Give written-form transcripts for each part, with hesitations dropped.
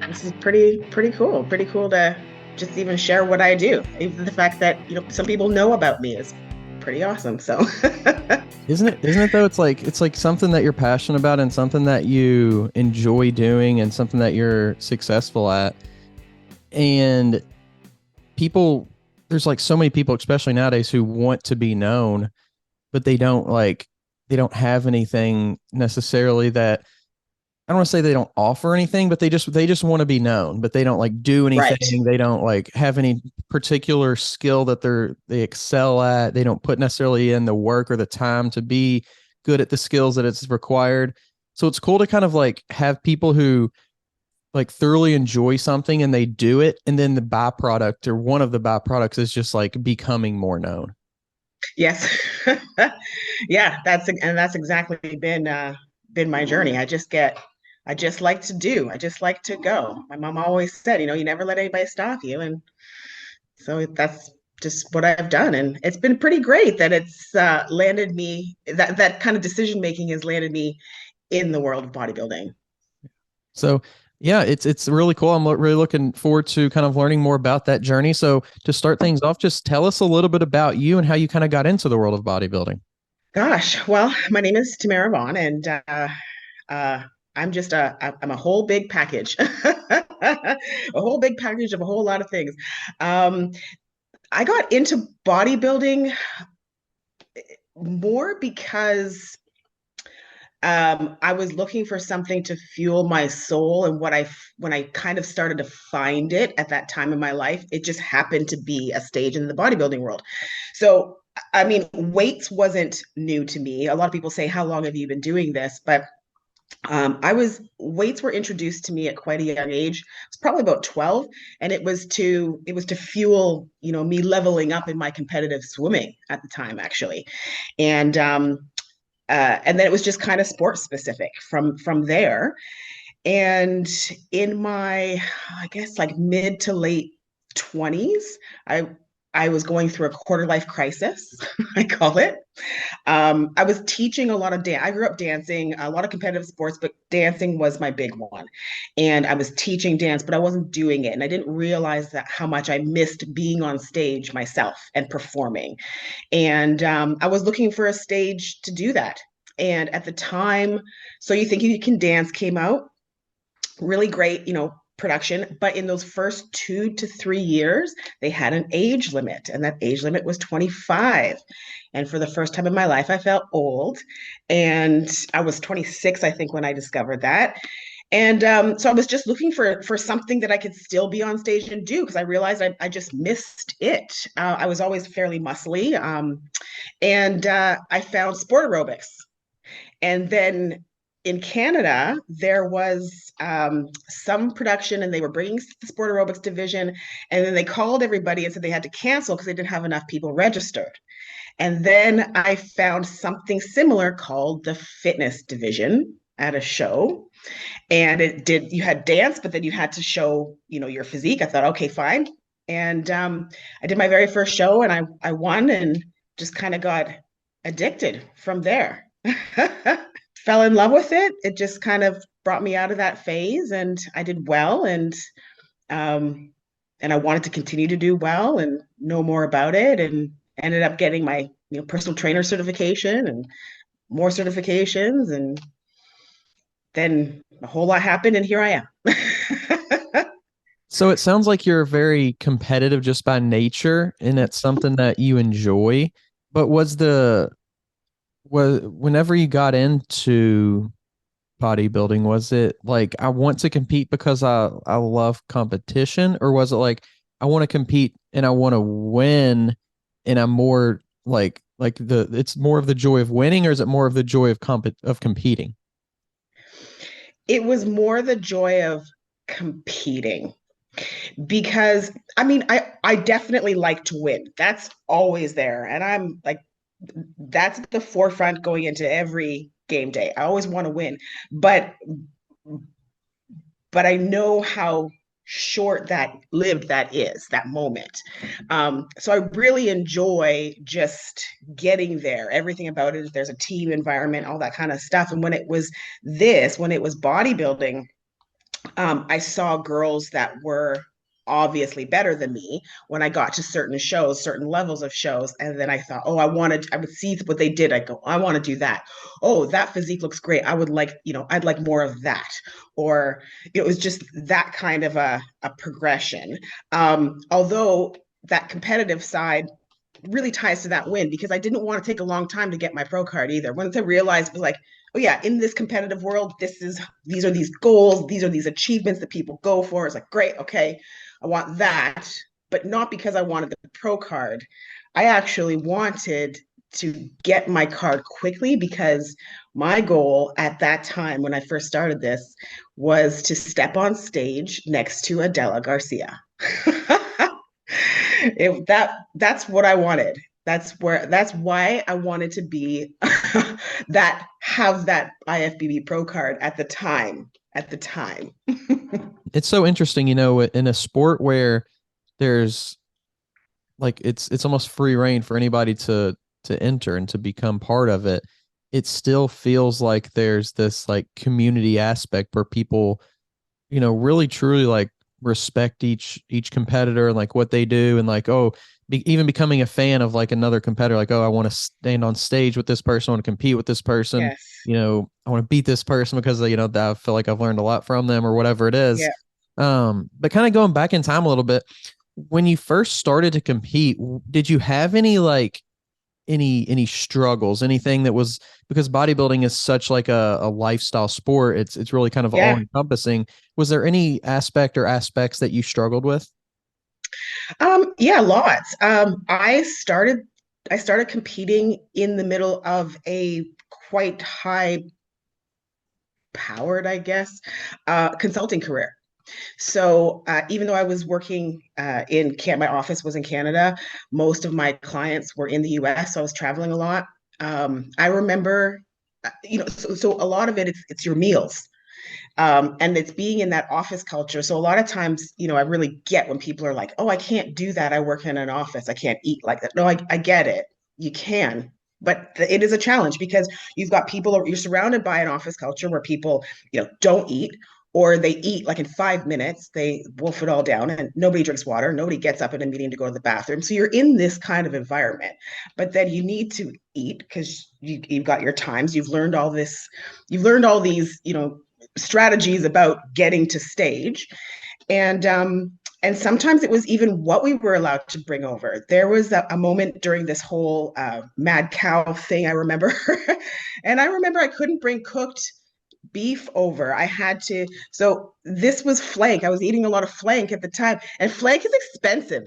This is pretty cool. Pretty cool to just even share what I do. Even the fact that, some people know about me is pretty awesome. So Isn't it though? It's like something that you're passionate about and something that you enjoy doing and something that you're successful at. And people there's like so many people, especially nowadays, who want to be known, but they don't have anything necessarily that I don't want to say they don't offer anything, but they just want to be known, but they don't like do right. anything. They don't like have any particular skill that they excel at. They don't put necessarily in the work or the time to be good at the skills that it's required. So it's cool to kind of like have people who like thoroughly enjoy something and they do it, and then the byproduct or one of the byproducts is just like becoming more known. Yes. Yeah, that's exactly been my journey. I just like to do. I just like to go. My mom always said, you never let anybody stop you. And so that's just what I've done. And it's been pretty great that it's landed me, that kind of decision making has landed me in the world of bodybuilding. So yeah, it's really cool. I'm really looking forward to kind of learning more about that journey. So to start things off, just tell us a little bit about you and how you kind of got into the world of bodybuilding. Gosh, well, my name is Tamara Vahn, and uh, I'm a whole big package, a whole big package of a whole lot of things. Um, I got into bodybuilding more because I was looking for something to fuel my soul, and when I kind of started to find it at that time in my life, it just happened to be a stage in the bodybuilding world. So, I mean, weights wasn't new to me. A lot of people say, "How long have you been doing this?" But I was weights were introduced to me at quite a young age. It's probably about 12, and it was to fuel, me leveling up in my competitive swimming at the time, actually. And then it was just kind of sports specific from there. And in my, I guess, like mid to late 20s, I was going through a quarter life crisis, I call it. I was teaching a lot of dance. I grew up dancing, a lot of competitive sports, but dancing was my big one. And I was teaching dance, but I wasn't doing it. And I didn't realize that how much I missed being on stage myself and performing. And I was looking for a stage to do that. And at the time, So You Think You Can Dance came out, really great, production. But in those first 2 to 3 years, they had an age limit, and that age limit was 25. And for the first time in my life, I felt old. And I was 26, I think, when I discovered that. And so I was just looking for something that I could still be on stage and do, because I realized I just missed it. I was always fairly muscly, and I found sport aerobics. And then in Canada, there was some production, and they were bringing the sport aerobics division. And then they called everybody and said they had to cancel because they didn't have enough people registered. And then I found something similar called the fitness division at a show. And you had dance, but then you had to show, your physique. I thought, okay, fine. And I did my very first show, and I won, and just kind of got addicted from there. Fell in love with it. It just kind of brought me out of that phase, and I did well, um and I wanted to continue to do well and know more about it, and ended up getting my personal trainer certification and more certifications, and then a whole lot happened, and here I am. So it sounds like you're very competitive just by nature and it's something that you enjoy. But was whenever you got into bodybuilding, was it like I want to compete because I love competition, or was it like I want to compete and I want to win and I'm more like the it's more of the joy of winning, or is it more of the joy of competing? It was more the joy of competing, because I mean, I definitely like to win. That's always there, and I'm like, that's at the forefront going into every game day. I always want to win, but I know how short that lived that is, that moment. So I really enjoy just getting there. Everything about it, there's a team environment, all that kind of stuff. And when it was bodybuilding, I saw girls that were obviously better than me when I got to certain shows, certain levels of shows. And then I thought, oh, I would see what they did. I go, I want to do that. Oh, that physique looks great. I would like, I'd like more of that. Or it was just that kind of a progression. Although that competitive side really ties to that win, because I didn't want to take a long time to get my pro card either. Once I realized, it was like, oh yeah, in this competitive world, these are these goals, these are these achievements that people go for. It's like, great, okay, I want that, but not because I wanted the pro card. I actually wanted to get my card quickly, because my goal at that time when I first started this was to step on stage next to Adela Garcia. That's what I wanted. That's why I wanted to be that have that IFBB pro card at the time. At the time. It's so interesting, in a sport where there's like it's almost free reign for anybody to enter and to become part of it. It still feels like there's this like community aspect where people, really truly like respect each competitor and like what they do, and like, oh, even becoming a fan of like another competitor, like, oh, I want to stand on stage with this person, I want to compete with this person, Yes. I want to beat this person because I feel like I've learned a lot from them or whatever it is. Yeah. But kind of going back in time a little bit, when you first started to compete, did you have any like any struggles, anything that was, because bodybuilding is such like a lifestyle sport, it's really kind of all Yeah. encompassing. Was there any aspect or aspects that you struggled with? Yeah, lots. I started competing in the middle of a quite high powered, I guess, consulting career. So even though I was working my office was in Canada, most of my clients were in the US, so I was traveling a lot. I remember, so a lot of it's your meals. And it's being in that office culture. So a lot of times, I really get when people are like, oh, I can't do that. I work in an office. I can't eat like that. No, I get it. You can. But it is a challenge, because you're surrounded by an office culture where people, don't eat, or they eat like in 5 minutes, they wolf it all down, and nobody drinks water. Nobody gets up in a meeting to go to the bathroom. So you're in this kind of environment, but then you need to eat because you've got your times. You've learned all these, strategies about getting to stage. And sometimes it was even what we were allowed to bring over. There was a moment during this whole mad cow thing, I remember. And I remember I couldn't bring cooked beef over. I had to, so this was flank. I was eating a lot of flank at the time, and flank is expensive.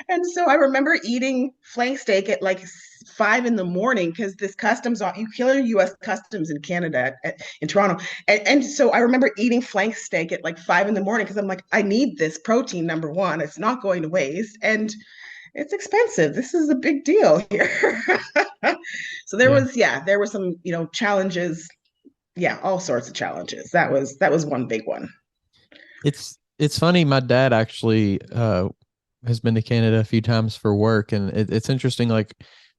And so I remember eating flank steak at like 5 in the morning, because this customs, you kill US customs in Canada, in Toronto. And so I remember eating flank steak at like 5 in the morning, because I'm like, I need this protein, number one. It's not going to waste. And it's expensive. This is a big deal here. So there were some, challenges. Yeah, all sorts of challenges. That was one big one. It's funny. My dad actually has been to Canada a few times for work, and it's interesting like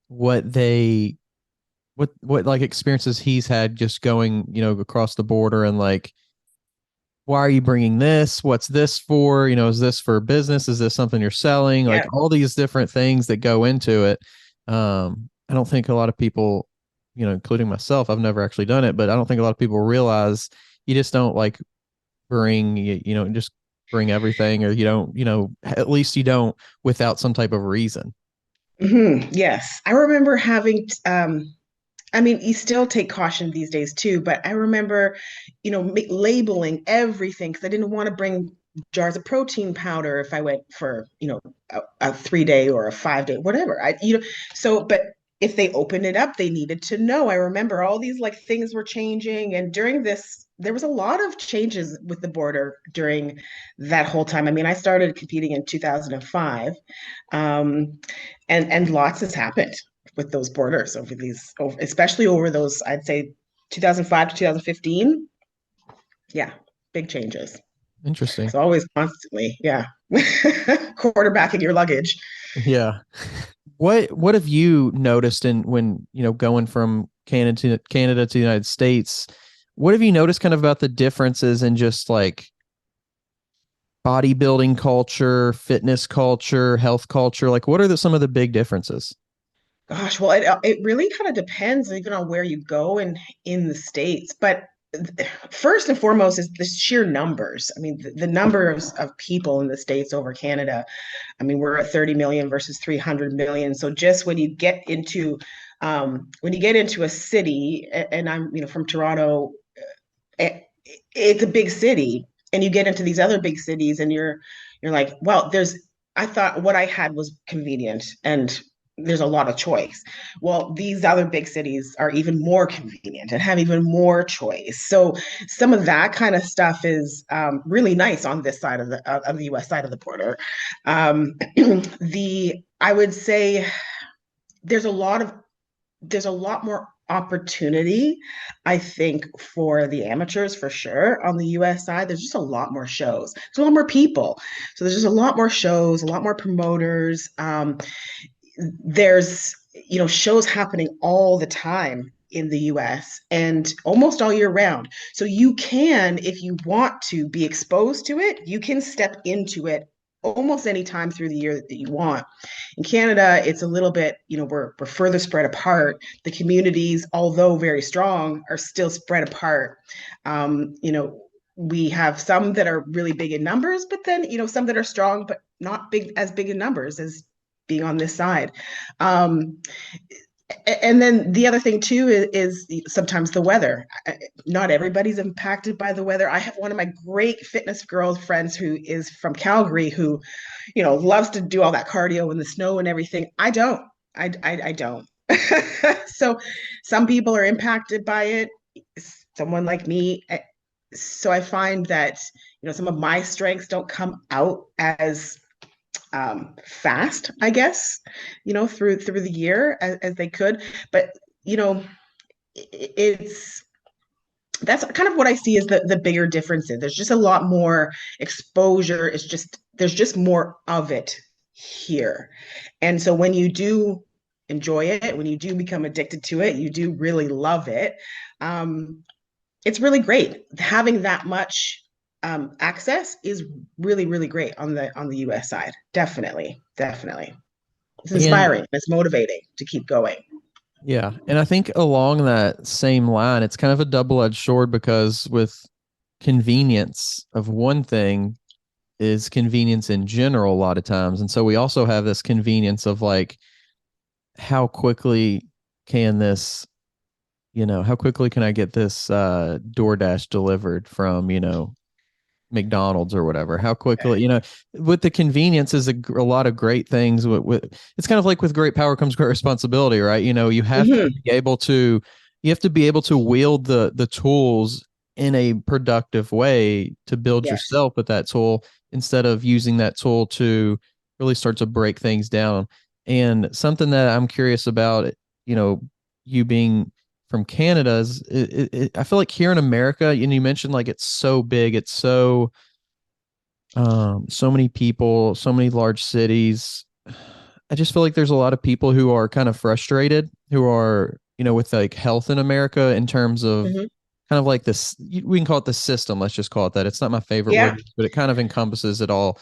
what they what like experiences he's had just going across the border, and like, why are you bringing this? What's this for? Is this for business? Is this something you're selling? Yeah. Like all these different things that go into it. I don't think a lot of people, including myself, I've never actually done it, but I don't think a lot of people realize you just don't like bring, just bring everything, or at least you don't without some type of reason. Yes. I remember having, I mean, you still take caution these days too, but I remember, labeling everything, because I didn't want to bring jars of protein powder if I went for, a 3 day or a 5 day, whatever. But if they opened it up, they needed to know. I remember all these like things were changing. And during this, there was a lot of changes with the border during that whole time. I mean, I started competing in 2005, and lots has happened with those borders especially over those, I'd say 2005 to 2015. Yeah, big changes. Interesting. So always constantly, yeah. Quarterbacking your luggage. Yeah. What have you noticed in when, going from Canada to the United States? what have you noticed kind of about the differences in just like bodybuilding culture, fitness culture, health culture? Like, what are some of the big differences? Gosh, well, it really kind of depends even on where you go in the States. But first and foremost is the sheer numbers. I mean, the numbers of people in the States over Canada. I mean, we're at 30 million versus 300 million. So just when you get into a city, and I'm, from Toronto, it's a big city, and you get into these other big cities, and you're like, well, I thought what I had was convenient, and there's a lot of choice. Well, these other big cities are even more convenient and have even more choice. So some of that kind of stuff is really nice on this side of the U.S. side of the border. The I would say there's a lot of there's a lot more opportunity, I think, for the amateurs for sure. On the US side, there's just a lot more shows. There's a lot more people. So there's just a lot more shows, a lot more promoters. There's, shows happening all the time in the US and almost all year round. So you can, if you want to be exposed to it, you can step into it almost any time through the year that you want. In Canada, it's a little bit, we're further spread apart. The communities, although very strong, are still spread apart. We have some that are really big in numbers, but then, some that are strong, but not big in numbers as being on this side. Um, and then the other thing too is sometimes the weather. Not everybody's impacted by the weather. I have one of my great fitness girlfriends who is from Calgary who, loves to do all that cardio in the snow and everything. I don't. I don't. So some people are impacted by it. Someone like me. So I find that, some of my strengths don't come out as fast, I guess, through the year as they could. But it's that's kind of what I see as the bigger differences. There's just a lot more exposure. There's just more of it here. And so when you do enjoy it, when you do become addicted to it, you do really love it. Um, it's really great. Having that much access is really, really great on the US side. Definitely, definitely. It's And inspiring. It's motivating to keep going. yeah, and I think along that same line, it's kind of a double-edged sword because with convenience of one thing is convenience in general a lot of times. And so we also have this convenience of like how quickly can this, how quickly can I get this DoorDash delivered from, McDonald's or whatever. How quickly, with the convenience is a lot of great things. It's kind of like with great power comes great responsibility, right? You have to Mm-hmm. be able to wield the tools in a productive way to build Yes. yourself with that tool instead of using that tool to really start to break things down. And something that I'm curious about, you know, you being from Canada is I feel like here in America, and you mentioned like it's so big, it's so many people, so many large cities. I just feel like there's a lot of people who are kind of frustrated, who are, with like health in America in terms of Mm-hmm. kind of like this, we can call it the system. Let's just call it that. It's not my favorite Yeah. word, but it kind of encompasses it all.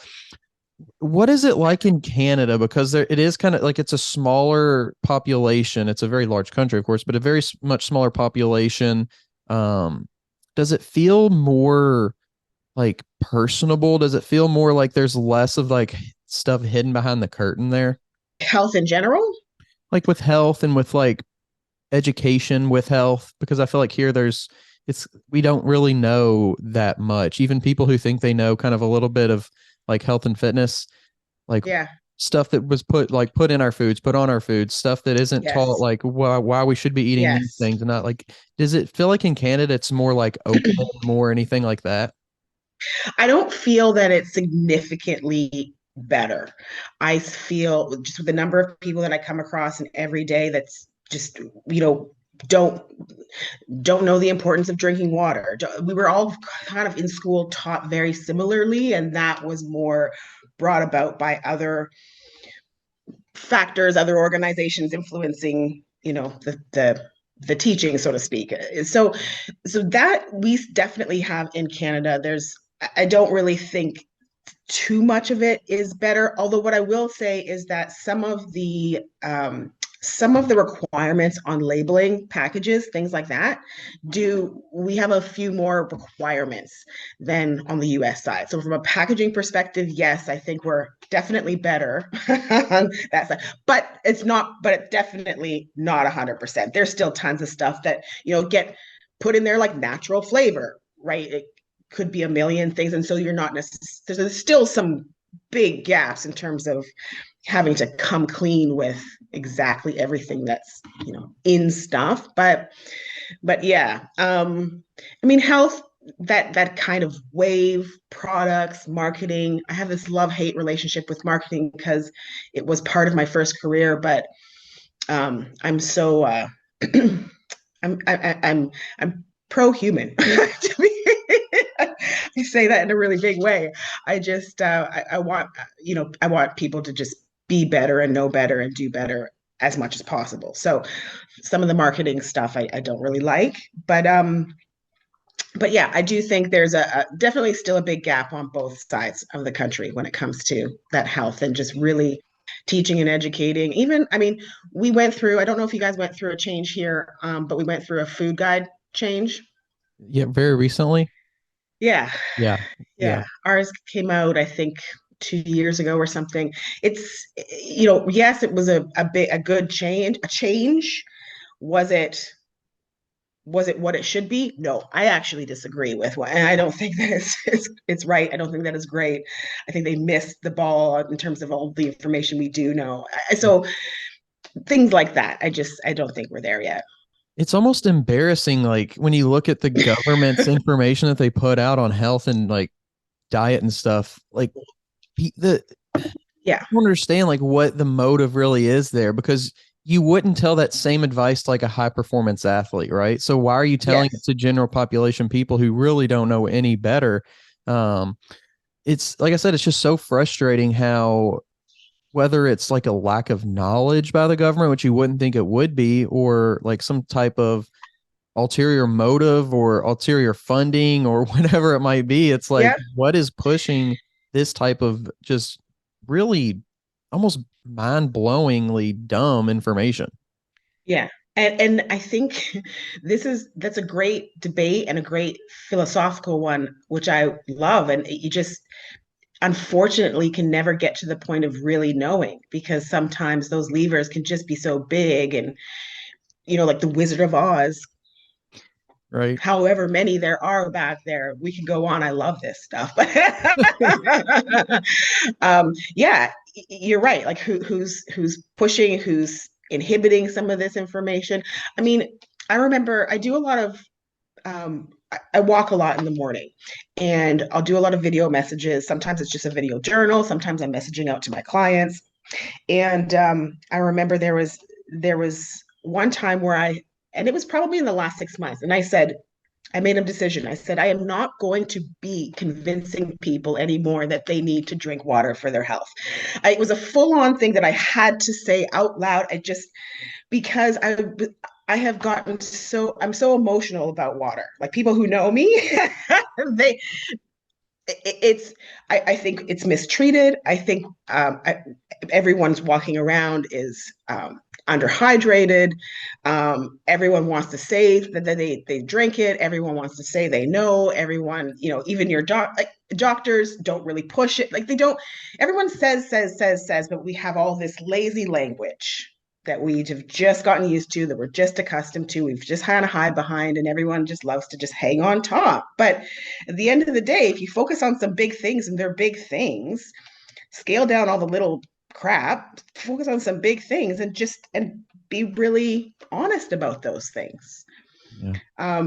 What is it like in Canada? Because it is kind of like it's a smaller population. It's a very large country, of course, but a very much smaller population. Um, does it feel more like personable? Does it feel more like there's less of like stuff hidden behind the curtain there? Health in general. Like with health and with like education with health, because I feel like here we don't really know that much. Even people who think they know kind of a little bit of like health and fitness, like Yeah. stuff that was put in our foods, put on our foods, stuff that isn't taught Yes. like why we should be eating these Yes. things and not like, does it feel like in Canada it's more like open, more anything like that? I don't feel that it's significantly better. I feel just with the number of people that I come across in every day that's just, don't don't know the importance of drinking water. We were all kind of in school taught very similarly, and that was more brought about by other factors, other organizations influencing, the teaching, so to speak. So that we definitely have in Canada. I don't really think too much of it is better. Although what I will say is that some of the requirements on labeling packages, things like that, we have a few more requirements than on the US side. So from a packaging perspective, yes, I think we're definitely better on that side. But it's definitely not 100%. There's still tons of stuff that, get put in there like natural flavor, right? It could be a million things. And so you're not necessarily, there's still some big gaps in terms of having to come clean with exactly everything that's, in stuff. But yeah, I mean, health, that kind of wave products, marketing. I have this love-hate relationship with marketing because it was part of my first career, but I'm so I'm pro-human. To be I say that in a really big way. I just I want I want people to just be better and know better and do better as much as possible. So some of the marketing stuff I don't really like, but yeah, I do think there's a definitely still a big gap on both sides of the country when it comes to that health and just really teaching and educating. Even, I mean, we went through, I don't know if you guys went through a change here, but we went through a food guide change. Yeah, very recently. Yeah, Yeah. Yeah. yeah. Ours came out, I think, 2 years ago or something. It's, yes, it was a good change, a change. Was it what it should be? No, I actually disagree with what, and I don't think that it's right. I don't think that is great. I think they missed the ball in terms of all the information we do know. So things like that, I don't think we're there yet. It's almost embarrassing, like when you look at the government's information that they put out on health and like diet and stuff, like the Yeah. I don't understand like what the motive really is there, because you wouldn't tell that same advice to like a high performance athlete, right? So why are you telling it Yes. to general population people who really don't know any better? Um, it's like I said, it's just so frustrating how, whether it's like a lack of knowledge by the government, which you wouldn't think it would be, or like some type of ulterior motive or ulterior funding or whatever it might be. It's like, Yeah. what is pushing this type of just really almost mind-blowingly dumb information? Yeah. And I think that's a great debate and a great philosophical one, which I love. And you just unfortunately can never get to the point of really knowing because sometimes those levers can just be so big and like the Wizard of Oz, Right. however many there are back there. We can go on. I love this stuff. Yeah, you're right. Like who's pushing, who's inhibiting some of this information. I mean, I remember I do a lot of I walk a lot in the morning and I'll do a lot of video messages. Sometimes it's just a video journal. Sometimes I'm messaging out to my clients. And I remember there was one time where and it was probably in the last 6 months, and I made a decision. I said, I am not going to be convincing people anymore that they need to drink water for their health. It was a full on thing that I had to say out loud. Because I have gotten I'm so emotional about water. Like people who know me, they, it's, I think it's mistreated. I think everyone's walking around is underhydrated. Everyone wants to say that they drink it. Everyone wants to say they know. Everyone, even your doctors don't really push it. Like they don't. Everyone says, but we have all this lazy language that we have just gotten used to, that we're just accustomed to. We've just kind of hide behind, and everyone just loves to just hang on top. But at the end of the day, if you focus on some big things, and they're big things, scale down all the little crap, focus on some big things, and be really honest about those things. Yeah.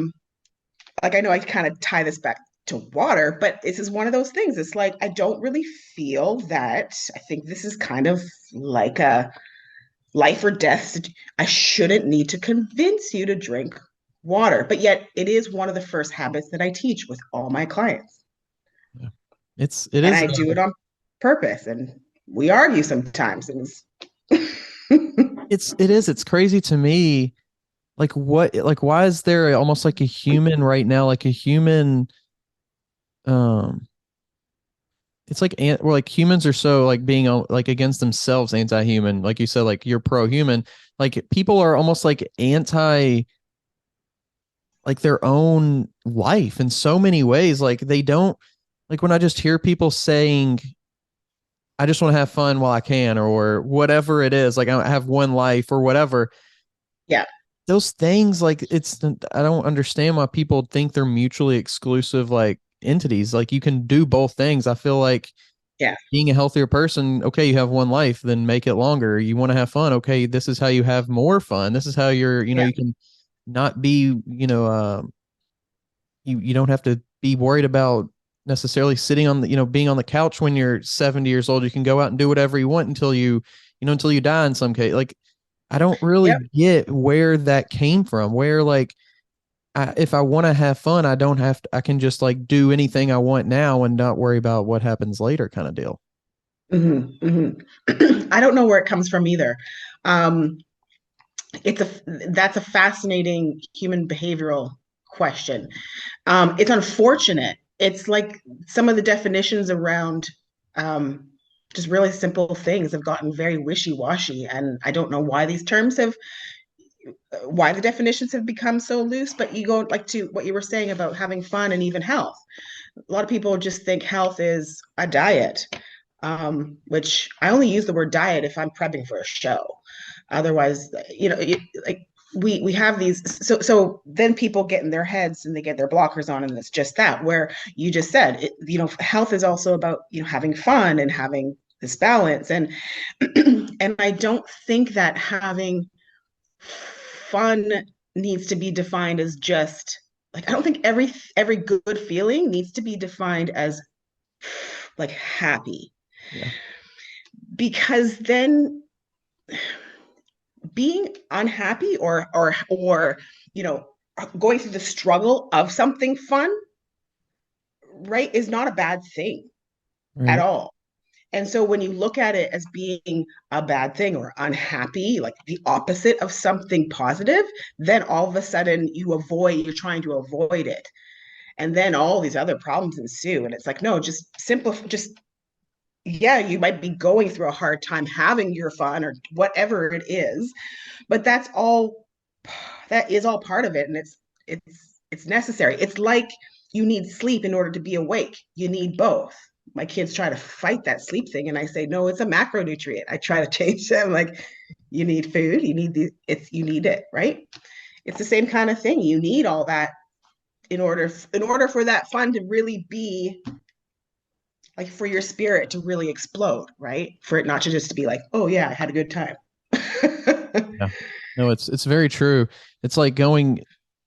Like I know I kind of tie this back to water, but this is one of those things. It's like I don't really feel that. I think this is kind of like a life or death. I shouldn't need to convince you to drink water, but yet it is one of the first habits that I teach with all my clients. Yeah. And I do it on purpose, and we argue sometimes. And it's crazy to me like what, like why is there almost like a human right now, like a human, um, it's like we're like humans are so like being like against themselves, anti-human. Like you said, like you're pro-human. Like people are almost like anti like their own life in so many ways. Like they don't like when I just hear people saying, I just want to have fun while I can, or whatever it is, like I have one life or whatever. Yeah. Those things, like I don't understand why people think they're mutually exclusive like entities. Like you can do both things. I feel like Yeah. being a healthier person, okay, you have one life, then make it longer. You want to have fun, okay, this is how you have more fun. This is how you're, Yeah. you can not be, you don't have to be worried about necessarily sitting on the, being on the couch when you're 70 years old. You can go out and do whatever you want until until you die in some case. Like I don't really Yep. get where that came from. Where like if I want to have fun, I don't have to, I can just like do anything I want now and not worry about what happens later kind of deal. I don't know where it comes from either. Um, that's a fascinating human behavioral question. It's unfortunate. It's like some of the definitions around um, just really simple things have gotten very wishy-washy, and I don't know why the definitions have become so loose. But you go like to what you were saying about having fun and even health. A lot of people just think health is a diet, which I only use the word diet if I'm prepping for a show. Otherwise, like we have these. So then people get in their heads and they get their blockers on, and it's just that where you just said, health is also about having fun and having this balance, and and I don't think that having fun needs to be defined as just like I don't think every good feeling needs to be defined as like happy, Yeah. because then being unhappy or you know going through the struggle of something fun, right, is not a bad thing at Right. all. And so when you look at it as being a bad thing or unhappy, like the opposite of something positive, then all of a sudden you're trying to avoid it, and then all these other problems ensue. And it's like, no, just simplify. Just yeah, you might be going through a hard time having your fun or whatever it is, but that is all part of it, and it's necessary. It's like you need sleep in order to be awake. You need both. My kids try to fight that sleep thing, and I say no, it's a macronutrient. I try to change them, like you need food, you need it, right? It's the same kind of thing. You need all that in order for that fun to really be like, for your spirit to really explode, right? For it not to just to be like, oh yeah, I had a good time. Yeah. No, it's very true. It's like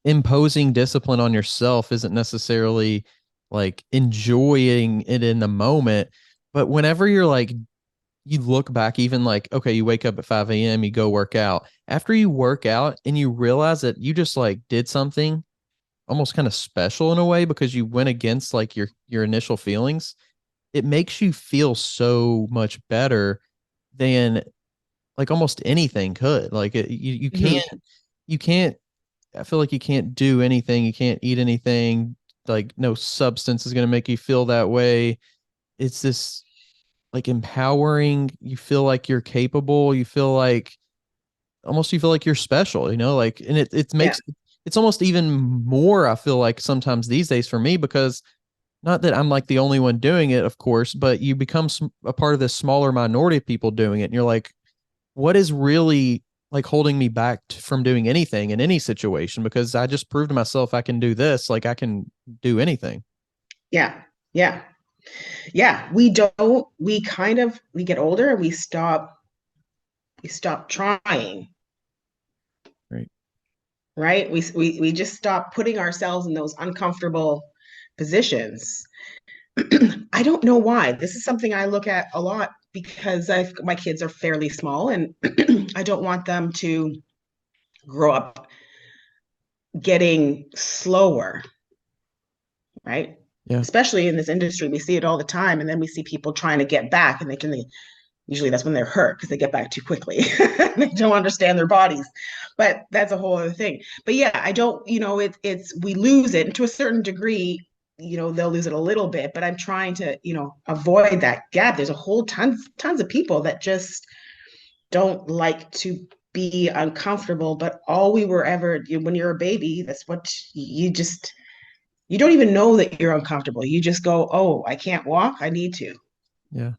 imposing discipline on yourself isn't necessarily like enjoying it in the moment, but whenever you're like you look back, even like, okay, you wake up at 5 a.m., you go work out. After you work out and you realize that you just like did something almost kind of special in a way because you went against like your initial feelings, it makes you feel so much better than like almost anything could. Like Mhm. you can't I feel like you can't do anything, you can't eat anything, like no substance is going to make you feel that way. It's this like empowering, you feel like you're capable, you feel like almost you feel like you're special, like, and it Yeah. makes it's almost even more, I feel like sometimes these days for me, because not that I'm like the only one doing it, of course, but you become a part of this smaller minority of people doing it. And you're like, what is really like holding me back from doing anything in any situation? Because I just proved to myself I can do this. Like I can do anything. Yeah. Yeah. Yeah. We get older and we stop trying, Right. right? We just stop putting ourselves in those uncomfortable positions. I don't know why. This is something I look at a lot because my kids are fairly small, and I don't want them to grow up getting slower, right? Yeah. Especially in this industry, we see it all the time, and then we see people trying to get back, and they can Usually that's when they're hurt because they get back too quickly. They don't understand their bodies. But that's a whole other thing. But yeah, I don't, it's we lose it. And to a certain degree, they'll lose it a little bit, but I'm trying to, avoid that gap. There's a whole tons of people that just don't like to be uncomfortable, but all we were ever, when you're a baby, that's what you don't even know that you're uncomfortable. You just go, oh, I can't walk, I need to. Yeah.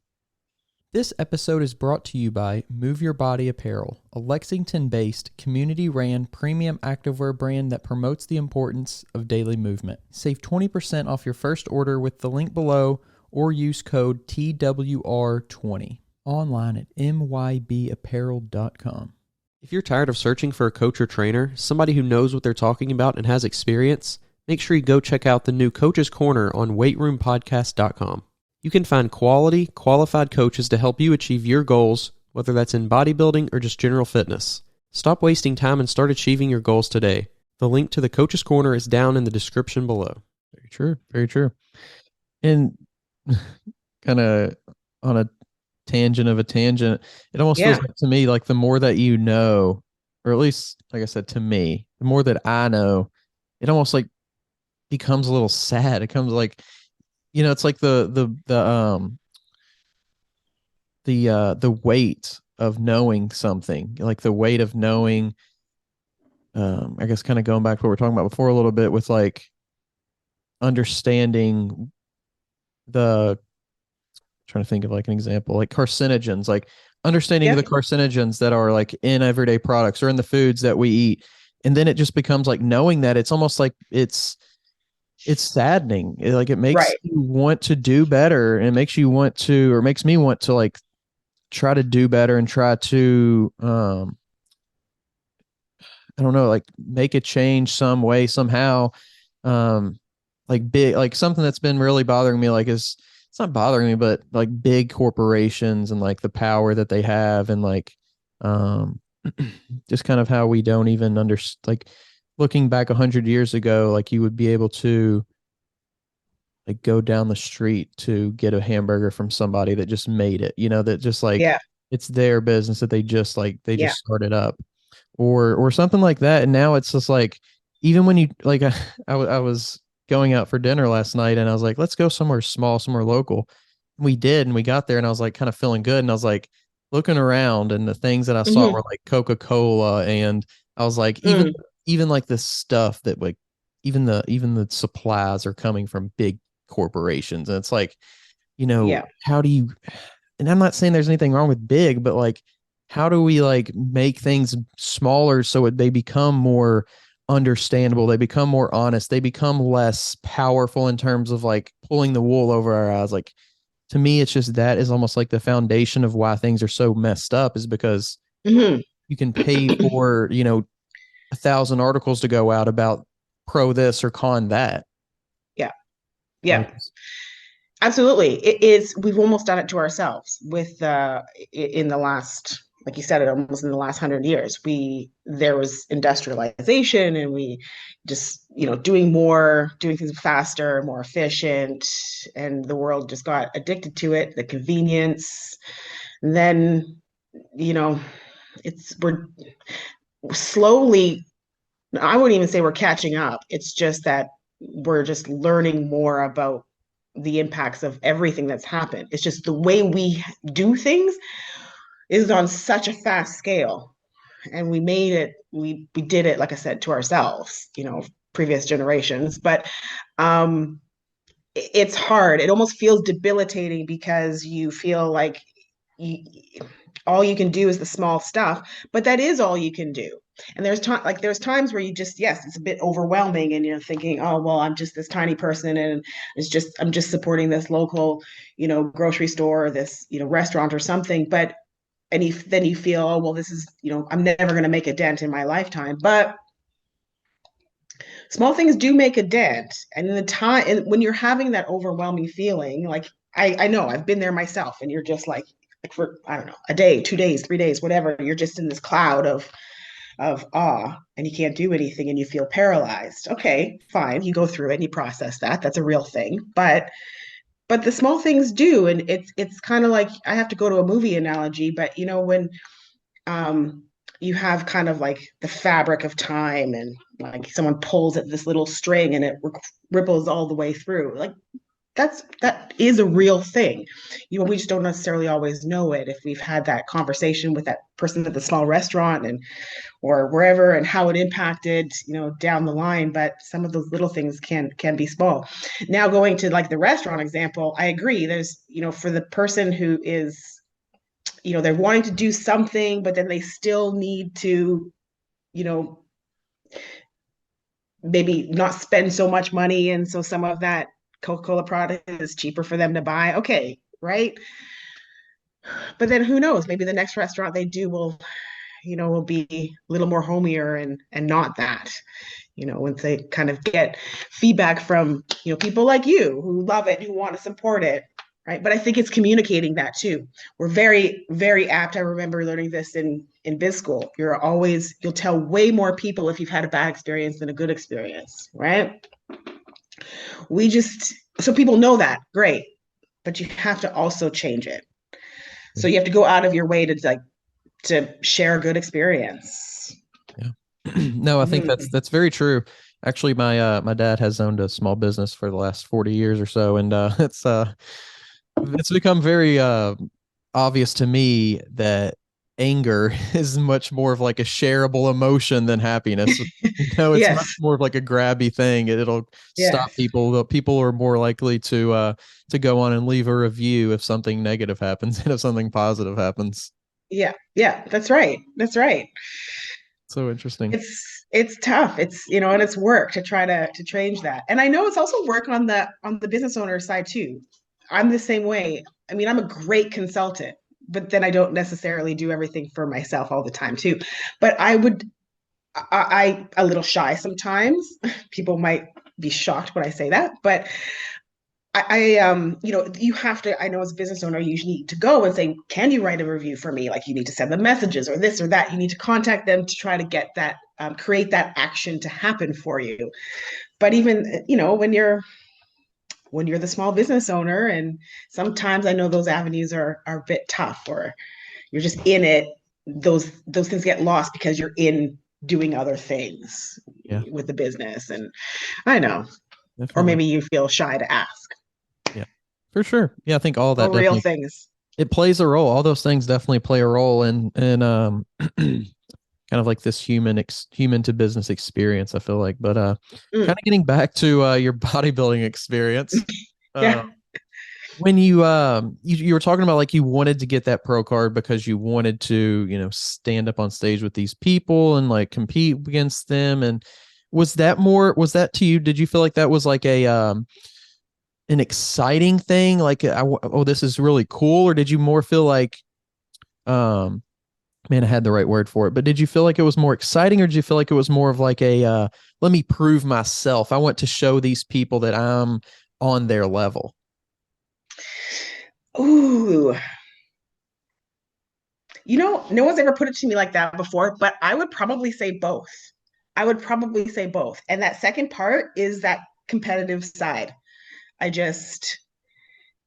This episode is brought to you by Move Your Body Apparel, a Lexington-based, community-ran premium activewear brand that promotes the importance of daily movement. Save 20% off your first order with the link below or use code TWR20 online at mybapparel.com. If you're tired of searching for a coach or trainer, somebody who knows what they're talking about and has experience, make sure you go check out the new Coach's Corner on weightroompodcast.com. You can find quality, qualified coaches to help you achieve your goals, whether that's in bodybuilding or just general fitness. Stop wasting time and start achieving your goals today. The link to the Coach's Corner is down in the description below. Very true. Very true. And kind of on a tangent of a tangent, it almost feels like to me like the more that you know, or at least, like I said, to me, the more that I know, it almost like becomes a little sad. It comes like, it's like the weight of knowing something, like the weight of knowing, I guess kind of going back to what we were talking about before a little bit with like understanding trying to think of like an example, like carcinogens, like understanding the carcinogens that are like in everyday products or in the foods that we eat. And then it just becomes like knowing that it's almost like it's saddening. It makes you want to do better, and it makes you want to, or makes me want to like try to do better and try to, I don't know, like make a change some way, somehow. Like big, like something that's been really bothering me, like it's not bothering me, but like big corporations and like the power that they have, and like, just kind of how we don't even understand, like looking back 100 years ago, like you would be able to like go down the street to get a hamburger from somebody that just made it, that just like, it's their business that they just just started up or something like that. And now it's just like, even when you like, I was going out for dinner last night and I was like, let's go somewhere small, somewhere local. And we did. And we got there and I was like, kind of feeling good. And I was like looking around, and the things that I saw were like Coca-Cola. And I was like, even like the stuff that like, even the supplies are coming from big corporations. And it's like, how do you, and I'm not saying there's anything wrong with big, but like, how do we like make things smaller so they become more understandable, they become more honest, they become less powerful in terms of like pulling the wool over our eyes? Like, to me, it's just, that is almost like the foundation of why things are so messed up, is because you can pay for, 1,000 articles to go out about pro this or con that. Yeah. Absolutely. It is. We've almost done it to ourselves with in the last, like you said, almost in the last 100 years. There was industrialization, and we just, doing things faster, more efficient, and the world just got addicted to it, the convenience. And then, we're slowly, I wouldn't even say we're catching up. It's just that we're just learning more about the impacts of everything that's happened. It's just the way we do things is on such a fast scale. And we did it, like I said, to ourselves, previous generations. But it's hard. It almost feels debilitating because you feel like all you can do is the small stuff, but that is all you can do. And there's times where you just, yes, it's a bit overwhelming, and you're thinking, oh, well, I'm just this tiny person, and I'm just supporting this local, grocery store, or this, restaurant or something. But, then you feel, oh, well, this is, I'm never going to make a dent in my lifetime. But small things do make a dent. And in the time, and when you're having that overwhelming feeling, like I know I've been there myself, and you're just like for, I don't know, a day, 2 days, 3 days, whatever, you're just in this cloud of awe, and you can't do anything, and you feel paralyzed. Okay, fine. You go through it and you process that. That's a real thing. But but the small things do. And it's kind of like, I have to go to a movie analogy, but when um you have kind of like the fabric of time, and like someone pulls at this little string and it ripples all the way through, like that is a real thing. We just don't necessarily always know it if we've had that conversation with that person at the small restaurant and or wherever, and how it impacted down the line. But some of those little things can be small. Now, going to like the restaurant example, I agree. There's for the person who is they're wanting to do something, but then they still need to you know maybe not spend so much money, and so some of that Coca-Cola product is cheaper for them to buy. Okay, right? But then who knows? Maybe the next restaurant they do will be a little more homier and not that. Once they kind of get feedback from people like you who love it, who want to support it, right? But I think it's communicating that too. We're very, very apt. I remember learning this in biz school. You'll tell way more people if you've had a bad experience than a good experience, right? So people know that, great, but you have to also change it. So you have to go out of your way to share a good experience. Yeah. No, I think that's very true. Actually, my dad has owned a small business for the last 40 years or so, and it's become very obvious to me that anger is much more of like a shareable emotion than happiness. It's Yes. much more of like a grabby thing. It'll stop people. People are more likely to go on and leave a review if something negative happens and if something positive happens. Yeah, that's right. That's right. So interesting. It's tough. And it's work to try to change that. And I know it's also work on the business owner side too. I'm the same way. I mean, I'm a great consultant, but then I don't necessarily do everything for myself all the time too. But I a little shy sometimes. People might be shocked when I say that, but you have to, I know as a business owner, you need to go and say, can you write a review for me? Like, you need to send them messages or this or that. You need to contact them to try to get that, create that action to happen for you. But even, when you're the small business owner, and sometimes I know those avenues are a bit tough, or you're just in it, those things get lost because you're in doing other things with the business. And I know, definitely. Or maybe you feel shy to ask. Yeah, for sure. Yeah, I think all that real things. It plays a role. All those things definitely play a role in kind of like this human to business experience, I feel like. But kind of getting back to your bodybuilding experience. When you were talking about like you wanted to get that pro card because you wanted to, stand up on stage with these people and like compete against them. And was that to you? Did you feel like that was like an exciting thing? Like, this is really cool. Or did you more feel like, man, I had the right word for it, but did you feel like it was more exciting, or did you feel like it was more of like let me prove myself. I want to show these people that I'm on their level? Ooh. No one's ever put it to me like that before, but I would probably say both. And that second part is that competitive side. I just,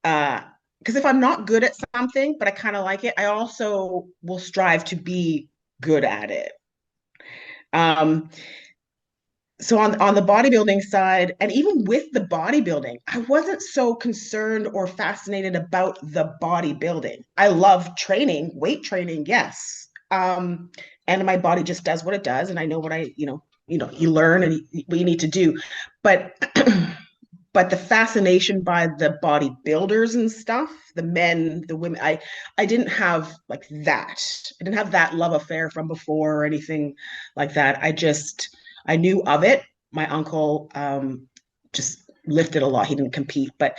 because if I'm not good at something, but I kind of like it, I also will strive to be good at it. So on the bodybuilding side, and even with the bodybuilding, I wasn't so concerned or fascinated about the bodybuilding. I love training, weight training, yes. And my body just does what it does, and I know what you learn and what you need to do. But but the fascination by the bodybuilders and stuff, the men, the women, I didn't have like that. I didn't have that love affair from before or anything like that. I knew of it. My uncle just lifted a lot. He didn't compete, but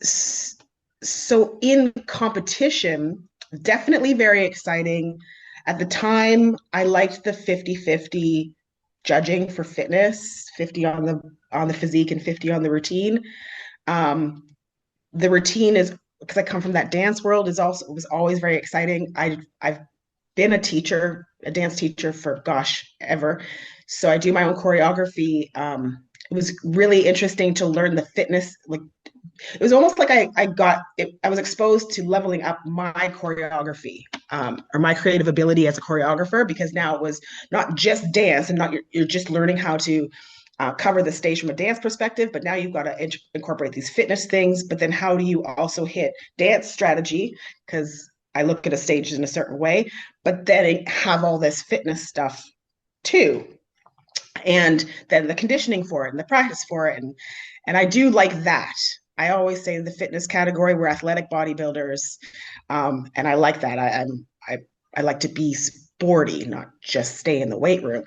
so in competition, definitely very exciting. At the time, I liked the 50-50 judging for fitness, 50 on the physique and 50 on the routine. The routine is, because I come from that dance world, was always very exciting. I've been a dance teacher for ever. So I do my own choreography was really interesting to learn the fitness. Like it was almost like I was exposed to leveling up my choreography, or my creative ability as a choreographer, because now it was not just dance, and not you're just learning how to cover the stage from a dance perspective, but now you've got to incorporate these fitness things. But then how do you also hit dance strategy? Because I look at a stage in a certain way, but then have all this fitness stuff too, and then the conditioning for it and the practice for it, and I do like that. I always say the fitness category, we're athletic bodybuilders, and I like that. I like to be sporty, not just stay in the weight room.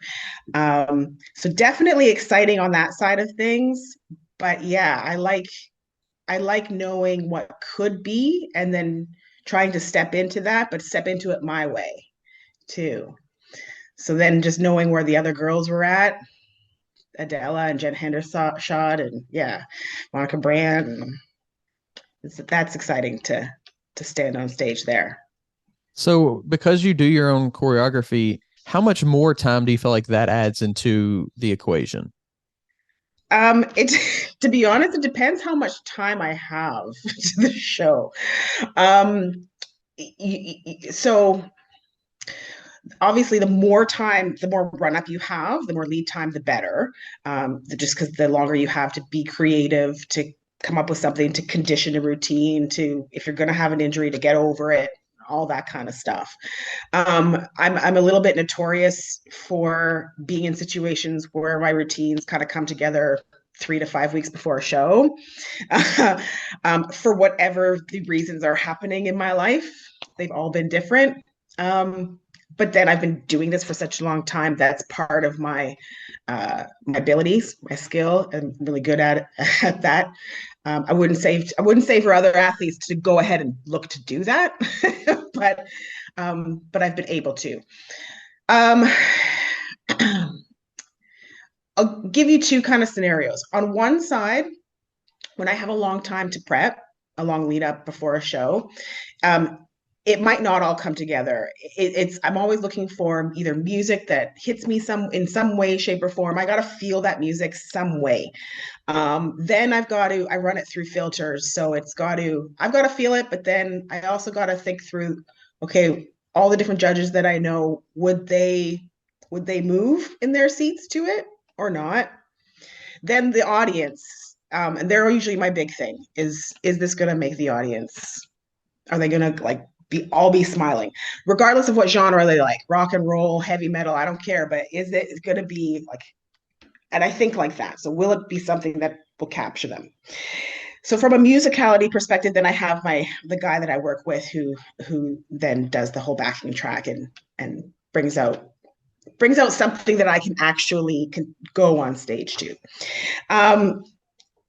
So definitely exciting on that side of things. But yeah, I like knowing what could be, and then trying to step into that, but step into it my way too. So then just knowing where the other girls were at, Adela and Jen Hendershot, and yeah, Monica Brand. And that's exciting to stand on stage there. So because you do your own choreography, how much more time do you feel like that adds into the equation? It to be honest, it depends how much time I have to the show. Um, so obviously the more time, the more run up you have, the more lead time, the better. Just because the longer you have to be creative, to come up with something, to condition a routine, to, if you're going to have an injury, to get over it, all that kind of stuff. I'm a little bit notorious for being in situations where my routines kind of come together 3 to 5 weeks before a show, for whatever the reasons are happening in my life. They've all been different. But then I've been doing this for such a long time. That's part of my my abilities, my skill. I'm really good at that. I wouldn't say for other athletes to go ahead and look to do that, but I've been able to. I'll give you two kind of scenarios. On one side, when I have a long time to prep, a long lead up before a show, it might not all come together. I'm always looking for either music that hits me in some way, shape, or form. I got to feel that music some way. Then I run it through filters. So I've got to feel it, but then I also got to think through, okay, all the different judges that I know, would they move in their seats to it or not? Then the audience, and they're usually my big thing, is this going to make the audience? Are they going to be smiling, regardless of what genre they like, rock and roll, heavy metal, I don't care, but is it going to be like, and I think like that. So will it be something that will capture them? So from a musicality perspective, then I have the guy that I work with who then does the whole backing track and brings out something that I can actually go on stage to.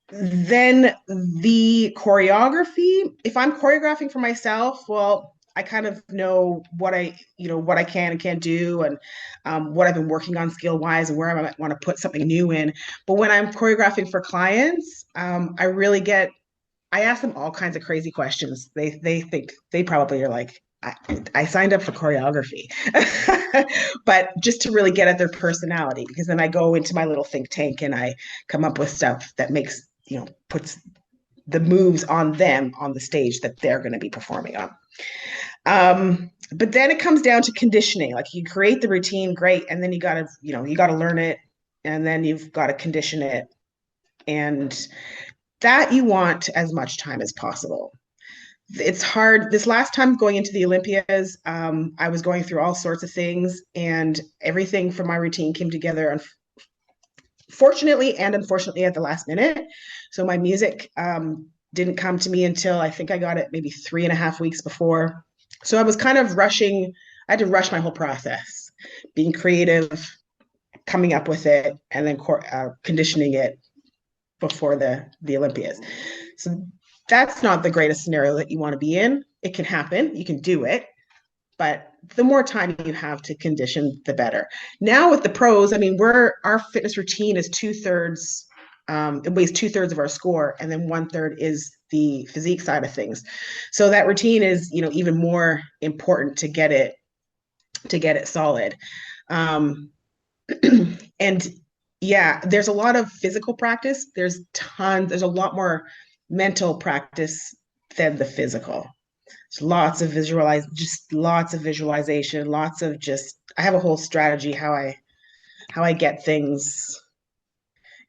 Then the choreography, if I'm choreographing for myself, well, I kind of know what I can and can't do, and what I've been working on skill wise, and where I might want to put something new in. But when I'm choreographing for clients, I ask them all kinds of crazy questions. They think, they probably are like, I signed up for choreography, but just to really get at their personality, because then I go into my little think tank and I come up with stuff that makes, puts the moves on them on the stage that they're going to be performing on. But then it comes down to conditioning. Like, you create the routine, great, and then you got to learn it, and then you've got to condition it, and that you want as much time as possible. It's hard. This last time going into the Olympias, I was going through all sorts of things, and everything from my routine came together, fortunately and unfortunately, at the last minute. So my music didn't come to me until, I think I got it maybe 3.5 weeks before. So I was kind of rushing. I had to rush my whole process, being creative, coming up with it, and then conditioning it before the Olympias. So that's not the greatest scenario that you want to be in. It can happen. You can do it. But the more time you have to condition, the better. Now with the pros, I mean, our fitness routine is 2/3. It weighs 2/3 of our score, and then 1/3 is the physique side of things. So that routine is, even more important to get it solid. And Yeah, there's a lot of physical practice. There's a lot more mental practice than the physical. There's lots of visualization, lots of just, I have a whole strategy how I get things.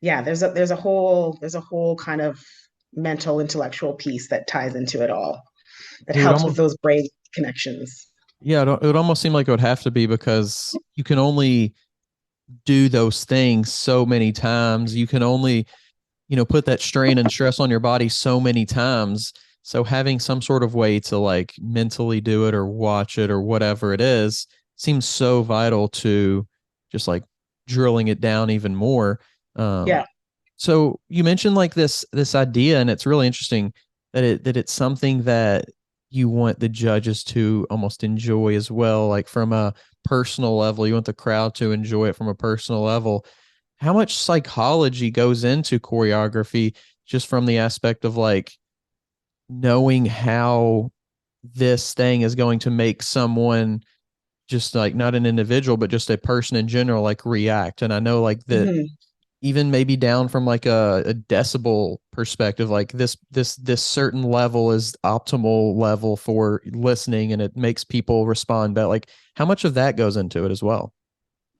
Yeah, there's a whole kind of mental intellectual piece that ties into it all, that It would helps with almost, those brain connections. yeah, it would almost seem like it would have to be because you can only do those things so many times. You can only, put that strain and stress on your body so many times. So having some sort of way to like mentally do it or watch it or whatever it is seems so vital to just like drilling it down even more. Um, Yeah. so you mentioned like this idea, and it's really interesting that it's something that you want the judges to almost enjoy as well, like from a personal level. You want the crowd to enjoy it from a personal level. How much psychology goes into choreography just from the aspect of like knowing how this thing is going to make someone, just like not an individual but just a person in general, like react? And I know like that Mhm. even maybe down from like a decibel perspective, like this certain level is optimal level for listening and it makes people respond better. Like how much of that goes into it as well?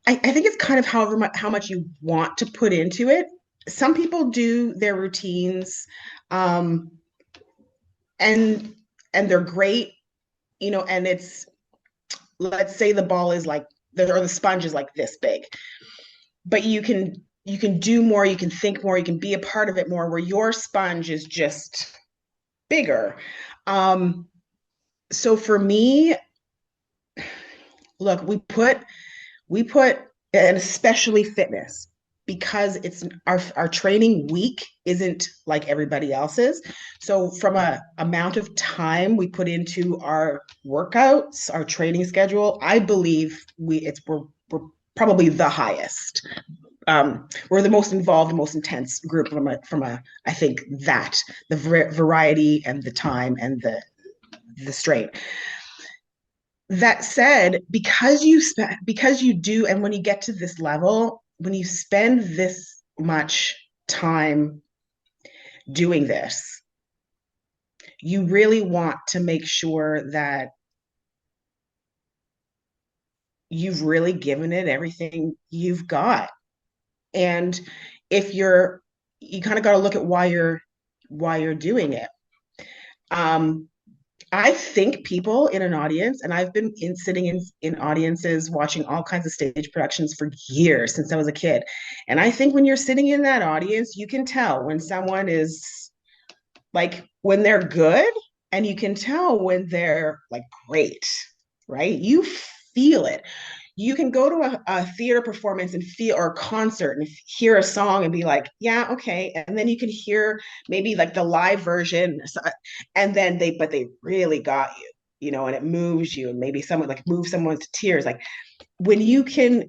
I think it's kind of how much you want to put into it. Some people do their routines, um, and they're great, and it's, let's say the ball is like or the sponge is like this big, but you can do more, you can think more, you can be a part of it more, where your sponge is just bigger. Um, so for me, look, we put, and especially fitness, because it's our training week isn't like everybody else's. So from a amount of time we put into our workouts, our training schedule, I believe we're probably the highest. We're the most involved, most intense group from a I think that the variety and the time and the strain. That said, because you do, and when you get to this level, when you spend this much time doing this, you really want to make sure that you've really given it everything you've got. And if you kind of got to look at why you're doing it. Um, I think people in an audience, and I've been sitting in audiences watching all kinds of stage productions for years since I was a kid. And I think when you're sitting in that audience, you can tell when someone is like, when they're good, and you can tell when they're like great, right? You feel it. You can go to a theater performance and feel, or a concert and hear a song and be like, yeah, okay. And then you can hear maybe like the live version, and then but they really got you, and it moves you, and maybe someone like moves someone to tears. Like when you can,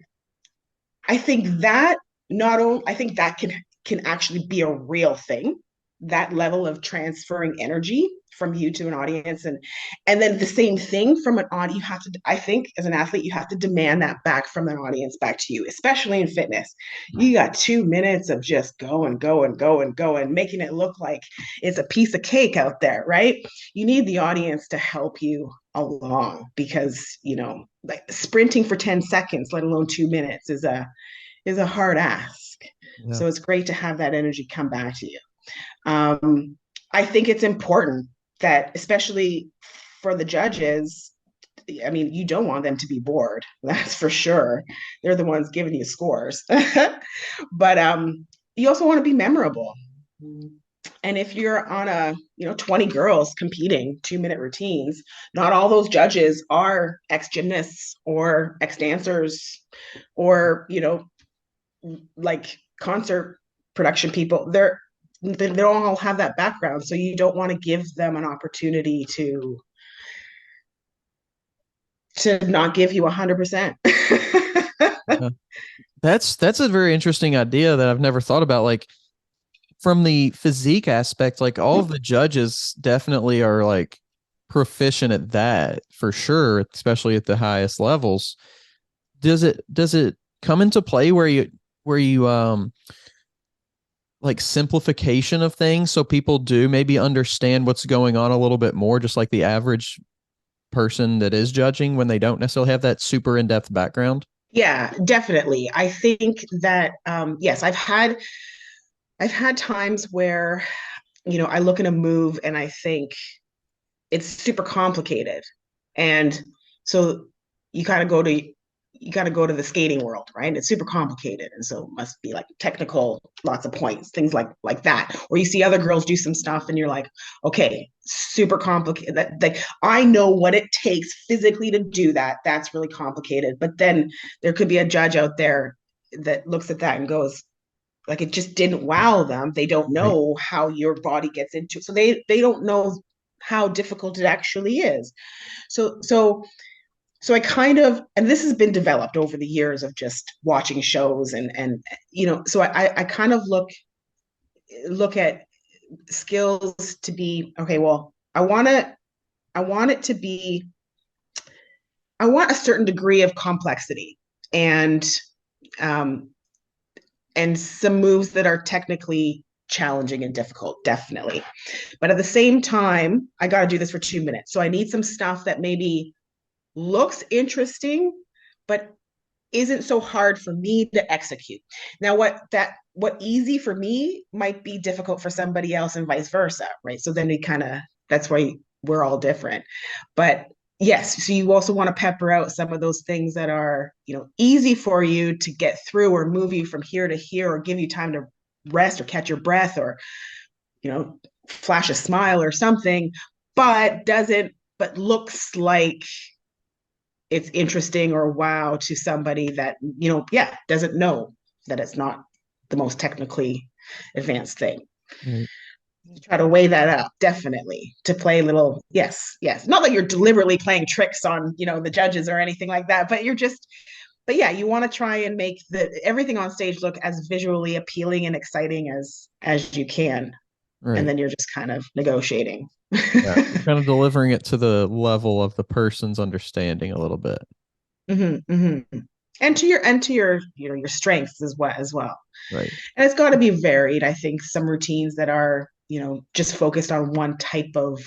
I think that not only, I think that can actually be a real thing, that level of transferring energy from you to an audience. And then the same thing from an audience, you have to, I think as an athlete, you have to demand that back from an audience back to you, especially in fitness. You got 2 minutes of just going, making it look like it's a piece of cake out there, right? You need the audience to help you along, because like sprinting for 10 seconds, let alone 2 minutes, is a hard ask. Yeah. So it's great to have that energy come back to you. um, I think it's important that, especially for the judges, I mean, you don't want them to be bored, that's for sure. They're the ones giving you scores. But you also want to be memorable. And if you're on 20 girls competing 2-minute routines, not all those judges are ex-gymnasts or ex-dancers or, like concert production people. They don't all have that background. So you don't want to give them an opportunity to not give you 100%. Yeah. That's a very interesting idea that I've never thought about. Like from the physique aspect, like all of the judges definitely are like proficient at that for sure, especially at the highest levels. Does it come into play where you like simplification of things so people do maybe understand what's going on a little bit more, just like the average person that is judging when they don't necessarily have that super in-depth background? Yeah, definitely. I think that yes, I've had times where, I look at a move and I think it's super complicated. And so you kind of go to you got to go to the skating world, right? It's super complicated, and so it must be like technical, lots of points, things like that. Or you see other girls do some stuff, and you're like, okay, super complicated. That like I know what it takes physically to do that. That's really complicated. But then there could be a judge out there that looks at that and goes, like it just didn't wow them. They don't Right. know how your body gets into it, so they don't know how difficult it actually is. So I kind of, and this has been developed over the years of just watching shows and so I kind of look at skills to be okay. Well, I want it to be I want a certain degree of complexity and um and some moves that are technically challenging and difficult, definitely. But at the same time, I got to do this for 2 minutes. So I need some stuff that maybe looks interesting, but isn't so hard for me to execute. Now, what easy for me might be difficult for somebody else, and vice versa, right? So then we kind of that's why we're all different. But yes, so you also want to pepper out some of those things that are easy for you to get through, or move you from here to here, or give you time to rest or catch your breath, or flash a smile or something, but doesn't but looks like it's interesting or wow to somebody that doesn't know that it's not the most technically advanced thing. Right. You try to weigh that up, definitely, to play little, yes, not like you're deliberately playing tricks on the judges or anything like that, but yeah, you want to try and make everything on stage look as visually appealing and exciting as you can, and Right. then you're just kind of negotiating. Yeah. You're kind of delivering it to the level of the person's understanding a little bit. Mm-hmm, mm-hmm. And to your your strengths as well. Right. And it's got to be varied. I think some routines that are just focused on one type of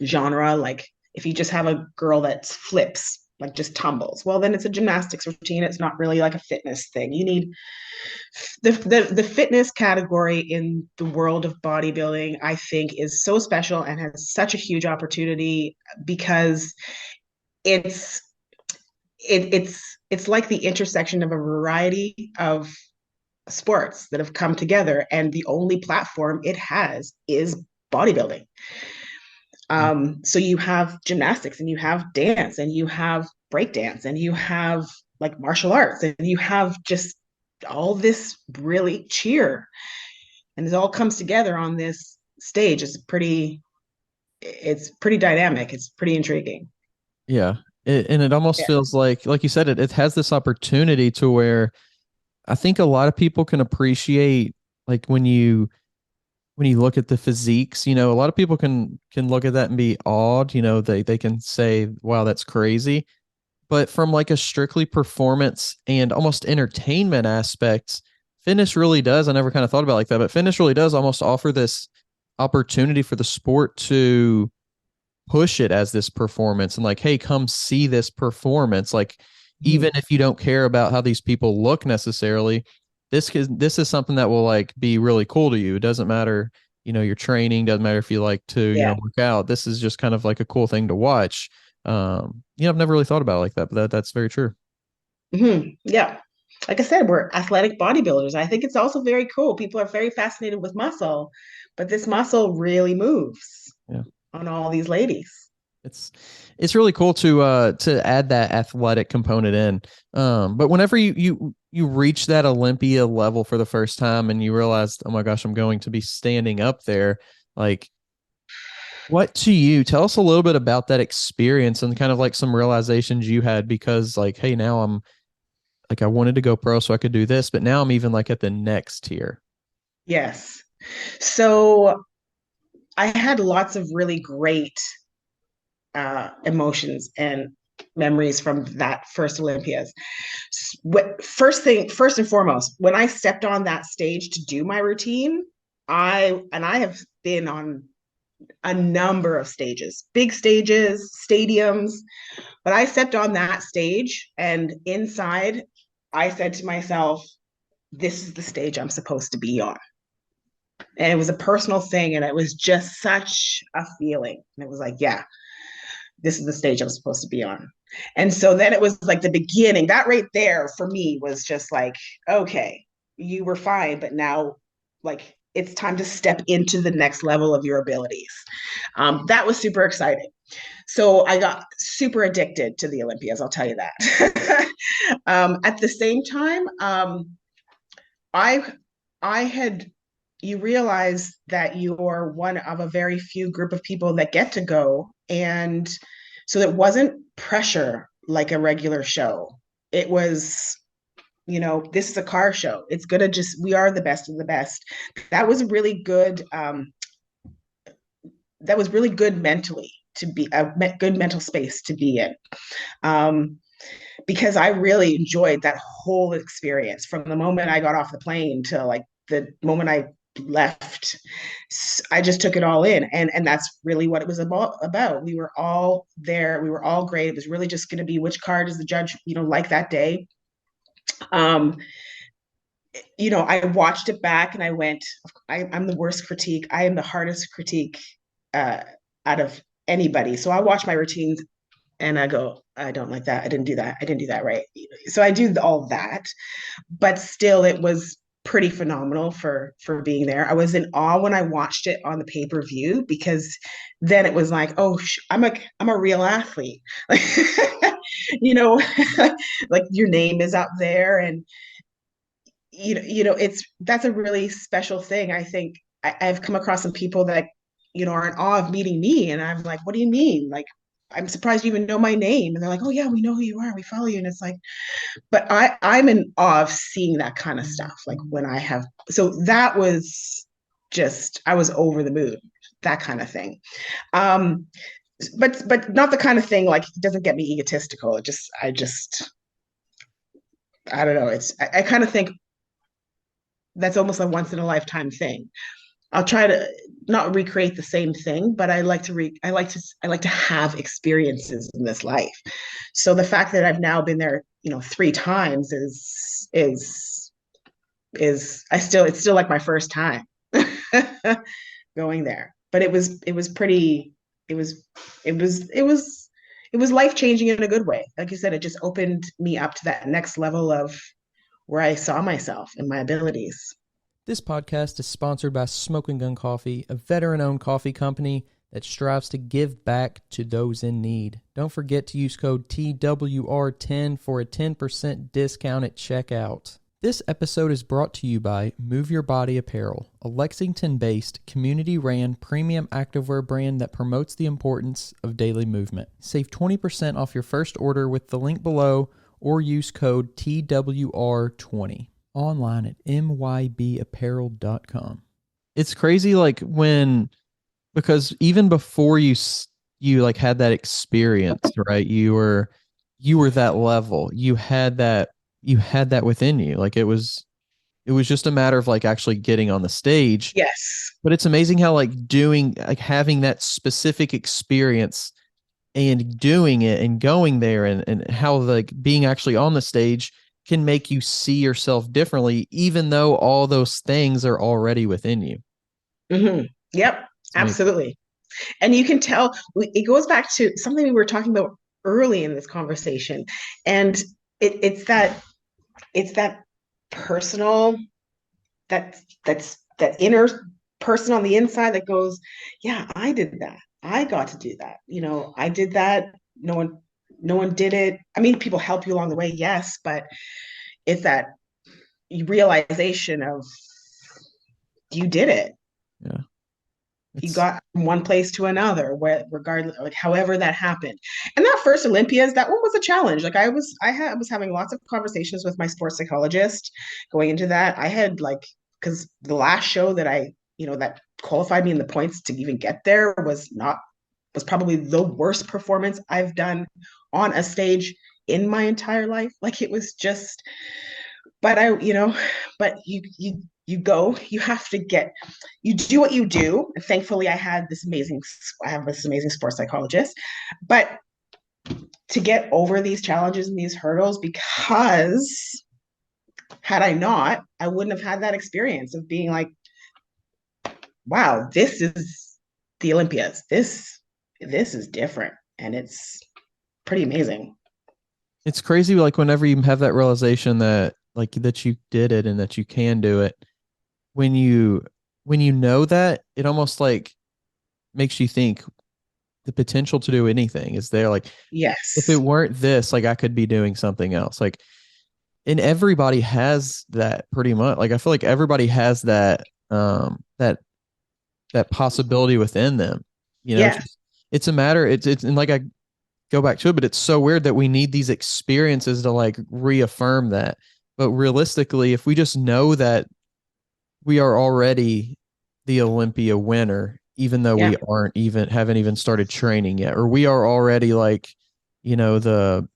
genre, like if you just have a girl that flips, like just tumbles, well then it's a gymnastics routine. It's not really like a fitness thing. You need the fitness category in the world of bodybuilding, I think, is so special and has such a huge opportunity because it's it's like the intersection of a variety of sports that have come together, and the only platform it has is bodybuilding. So you have gymnastics, and you have dance, and you have breakdance, and you have like martial arts, and you have just all this really cheer, and it all comes together on this stage. It's pretty dynamic. It's pretty intriguing. Yeah. And it almost Yeah. feels like you said, it has this opportunity to where I think a lot of people can appreciate, like when you look at the physiques, a lot of people can look at that and be awed, they can say, wow, that's crazy. But from like a strictly performance and almost entertainment aspects, fitness really does. I never kind of thought about it like that, but fitness really does almost offer this opportunity for the sport to push it as this performance and like, hey, come see this performance. Like, even Mhm. if you don't care about how these people look necessarily, this is something that will like be really cool to you. It doesn't matter, your training, doesn't matter if you like to, Yeah. work out. This is just kind of like a cool thing to watch. I've never really thought about it like that, but that's very true. Yeah. Like I said, we're athletic bodybuilders. I think it's also very cool. People are very fascinated with muscle, but this muscle really moves Yeah. on all these ladies. It's it's really cool to add that athletic component in. But whenever you reach that Olympia level for the first time and you realize, oh my gosh, I'm going to be standing up there, like what to you? Tell us a little bit about that experience and kind of like some realizations you had because like, hey, now I'm like I wanted to go pro so I could do this, but now I'm even like at the next tier. Yes. So I had lots of really great emotions and memories from that first Olympias. First and foremost, when I stepped on that stage to do my routine, I have been on a number of stages, big stages, stadiums, but I stepped on that stage, and inside I said to myself, this is the stage I'm supposed to be on. And it was a personal thing, and it was just such a feeling. And it was like, yeah, this is the stage I'm supposed to be on. And so then it was like the beginning. That right there for me was just like, okay, you were fine, but now like it's time to step into the next level of your abilities. That was super exciting. So I got super addicted to the Olympias, I'll tell you that. At the same time, I had you realize that you're one of a very few group of people that get to go. And so it wasn't pressure like a regular show. It was, this is a car show. It's gonna we are the best of the best. That was really good. That was really good mentally, to be a good mental space to be in. Because I really enjoyed that whole experience from the moment I got off the plane to like the moment I left. I just took it all in, and that's really what it was about. We were all there. We were all great. It was really just going to be which card does the judge, like that day. I watched it back and I went, I'm the worst critique. I am the hardest critique out of anybody. So I watch my routines and I go, I don't like that. I didn't do that. I didn't do that right. So I do all that, but still it was pretty phenomenal for being there. I was in awe when I watched it on the pay-per-view, because then it was like, oh, I'm a real athlete. Like, like your name is up there, and that's a really special thing. I think I've come across some people that are in awe of meeting me, and I'm like, what do you mean? Like, I'm surprised you even know my name. And they're like, oh yeah, we know who you are. We follow you. And it's like, but I'm in awe of seeing that kind of stuff. Like so that was just, I was over the moon, that kind of thing. But not the kind of thing, like, it doesn't get me egotistical. I don't know. I kind of think that's almost a once in a lifetime thing. I'll try to not recreate the same thing, but I like to have experiences in this life. So the fact that I've now been there, 3 times is it's still like my first time going there. But it was life-changing in a good way. Like you said, it just opened me up to that next level of where I saw myself and my abilities. This podcast is sponsored by Smoking Gun Coffee, a veteran-owned coffee company that strives to give back to those in need. Don't forget to use code TWR10 for a 10% discount at checkout. This episode is brought to you by Move Your Body Apparel, a Lexington-based, community-ran premium activewear brand that promotes the importance of daily movement. Save 20% off your first order with the link below, or use code TWR20. Online at mybapparel.com. It's crazy, like, because even before you like had that experience, right? You were that level. You had that within you. Like, it was just a matter of like actually getting on the stage. Yes. But it's amazing how having that specific experience and doing it and going there, and how like being actually on the stage can make you see yourself differently, even though all those things are already within you. Mm-hmm. Yep, absolutely. And you can tell, it goes back to something we were talking about early in this conversation. And it's that personal, that inner person on the inside that goes, yeah, I did that. I got to do that. I did that. No one did it. I mean, people help you along the way, yes, but it's that realization of you did it. Yeah. You got from one place to another, where regardless, like, however that happened. And that first Olympias, that one was a challenge. Like, I was having lots of conversations with my sports psychologist going into that. I had because the last show that that qualified me in the points to even get there was probably the worst performance I've done on a stage in my entire life. Like it was just, but I, but you go, you have to get, you do what you do. And thankfully I have this amazing sports psychologist, but to get over these challenges and these hurdles, because had I not, I wouldn't have had that experience of being like, wow, this is the Olympias. This is different. And it's pretty amazing. It's crazy. Like whenever you have that realization that like that you did it and that you can do it, when you know that, it almost like makes you think the potential to do anything is there. Like if it Yes. weren't this, like I could be doing something else. Like, and everybody has that pretty much. Like I feel like everybody has that that possibility within them. Yeah. It's a matter. It's and like I go back to it, but it's so weird that we need these experiences to like reaffirm that. But realistically, if we just know that we are already the Olympia winner, even though Yeah. we haven't even started training yet, or we are already like, the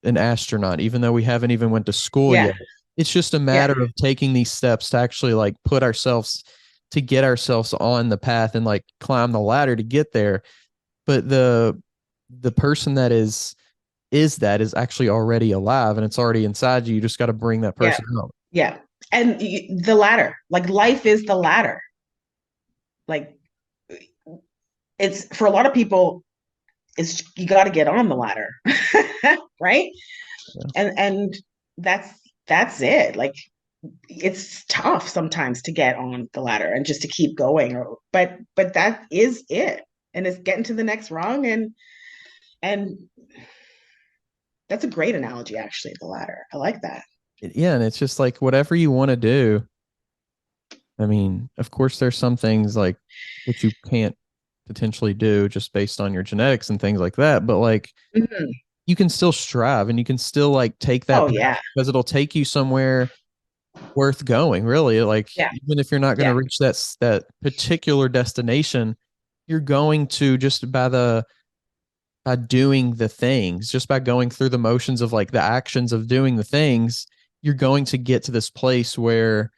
an astronaut, even though we haven't even went to school Yeah. yet. It's just a Yeah. matter of taking these steps to actually like get ourselves on the path and like climb the ladder to get there. But the person that is actually already alive and it's already inside you. You just got to bring that Yeah. person out. Yeah. And the ladder, like life is the ladder. Like it's for a lot of people, it's you got to get on the ladder, right? Yeah. And that's it. Like it's tough sometimes to get on the ladder and just to keep going. But that is it, and it's getting to the next rung, and that's a great analogy, actually. The ladder, I like that. Yeah, and it's just like whatever you want to do. I mean, of course, there's some things like that you can't potentially do just based on your genetics and things like that. But like Mhm. you can still strive and you can still like take that Oh path yeah, because it'll take you somewhere worth going, really. Like yeah, even if you're not going to yeah, reach that particular destination, you're going to just by doing the things, just by going through the motions of like the actions of doing the things, you're going to get to this place where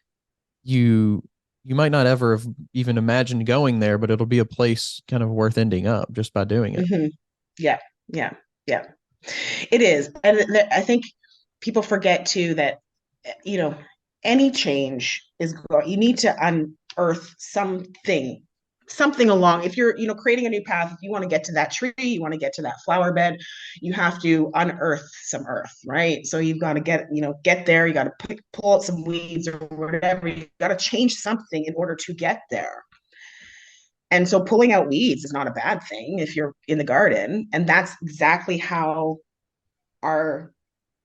you might not ever have even imagined going there, but it'll be a place kind of worth ending up just by doing it. hmm yeah, yeah, yeah. It is, and I think people forget too that you know any change is you need to unearth something along. If you're creating a new path, if you want to get to that tree, you want to get to that flower bed, you have to unearth some earth, right? So you've got to get there. You got to pull out some weeds or whatever. You got to change something in order to get there. And so pulling out weeds is not a bad thing if you're in the garden, and that's exactly how our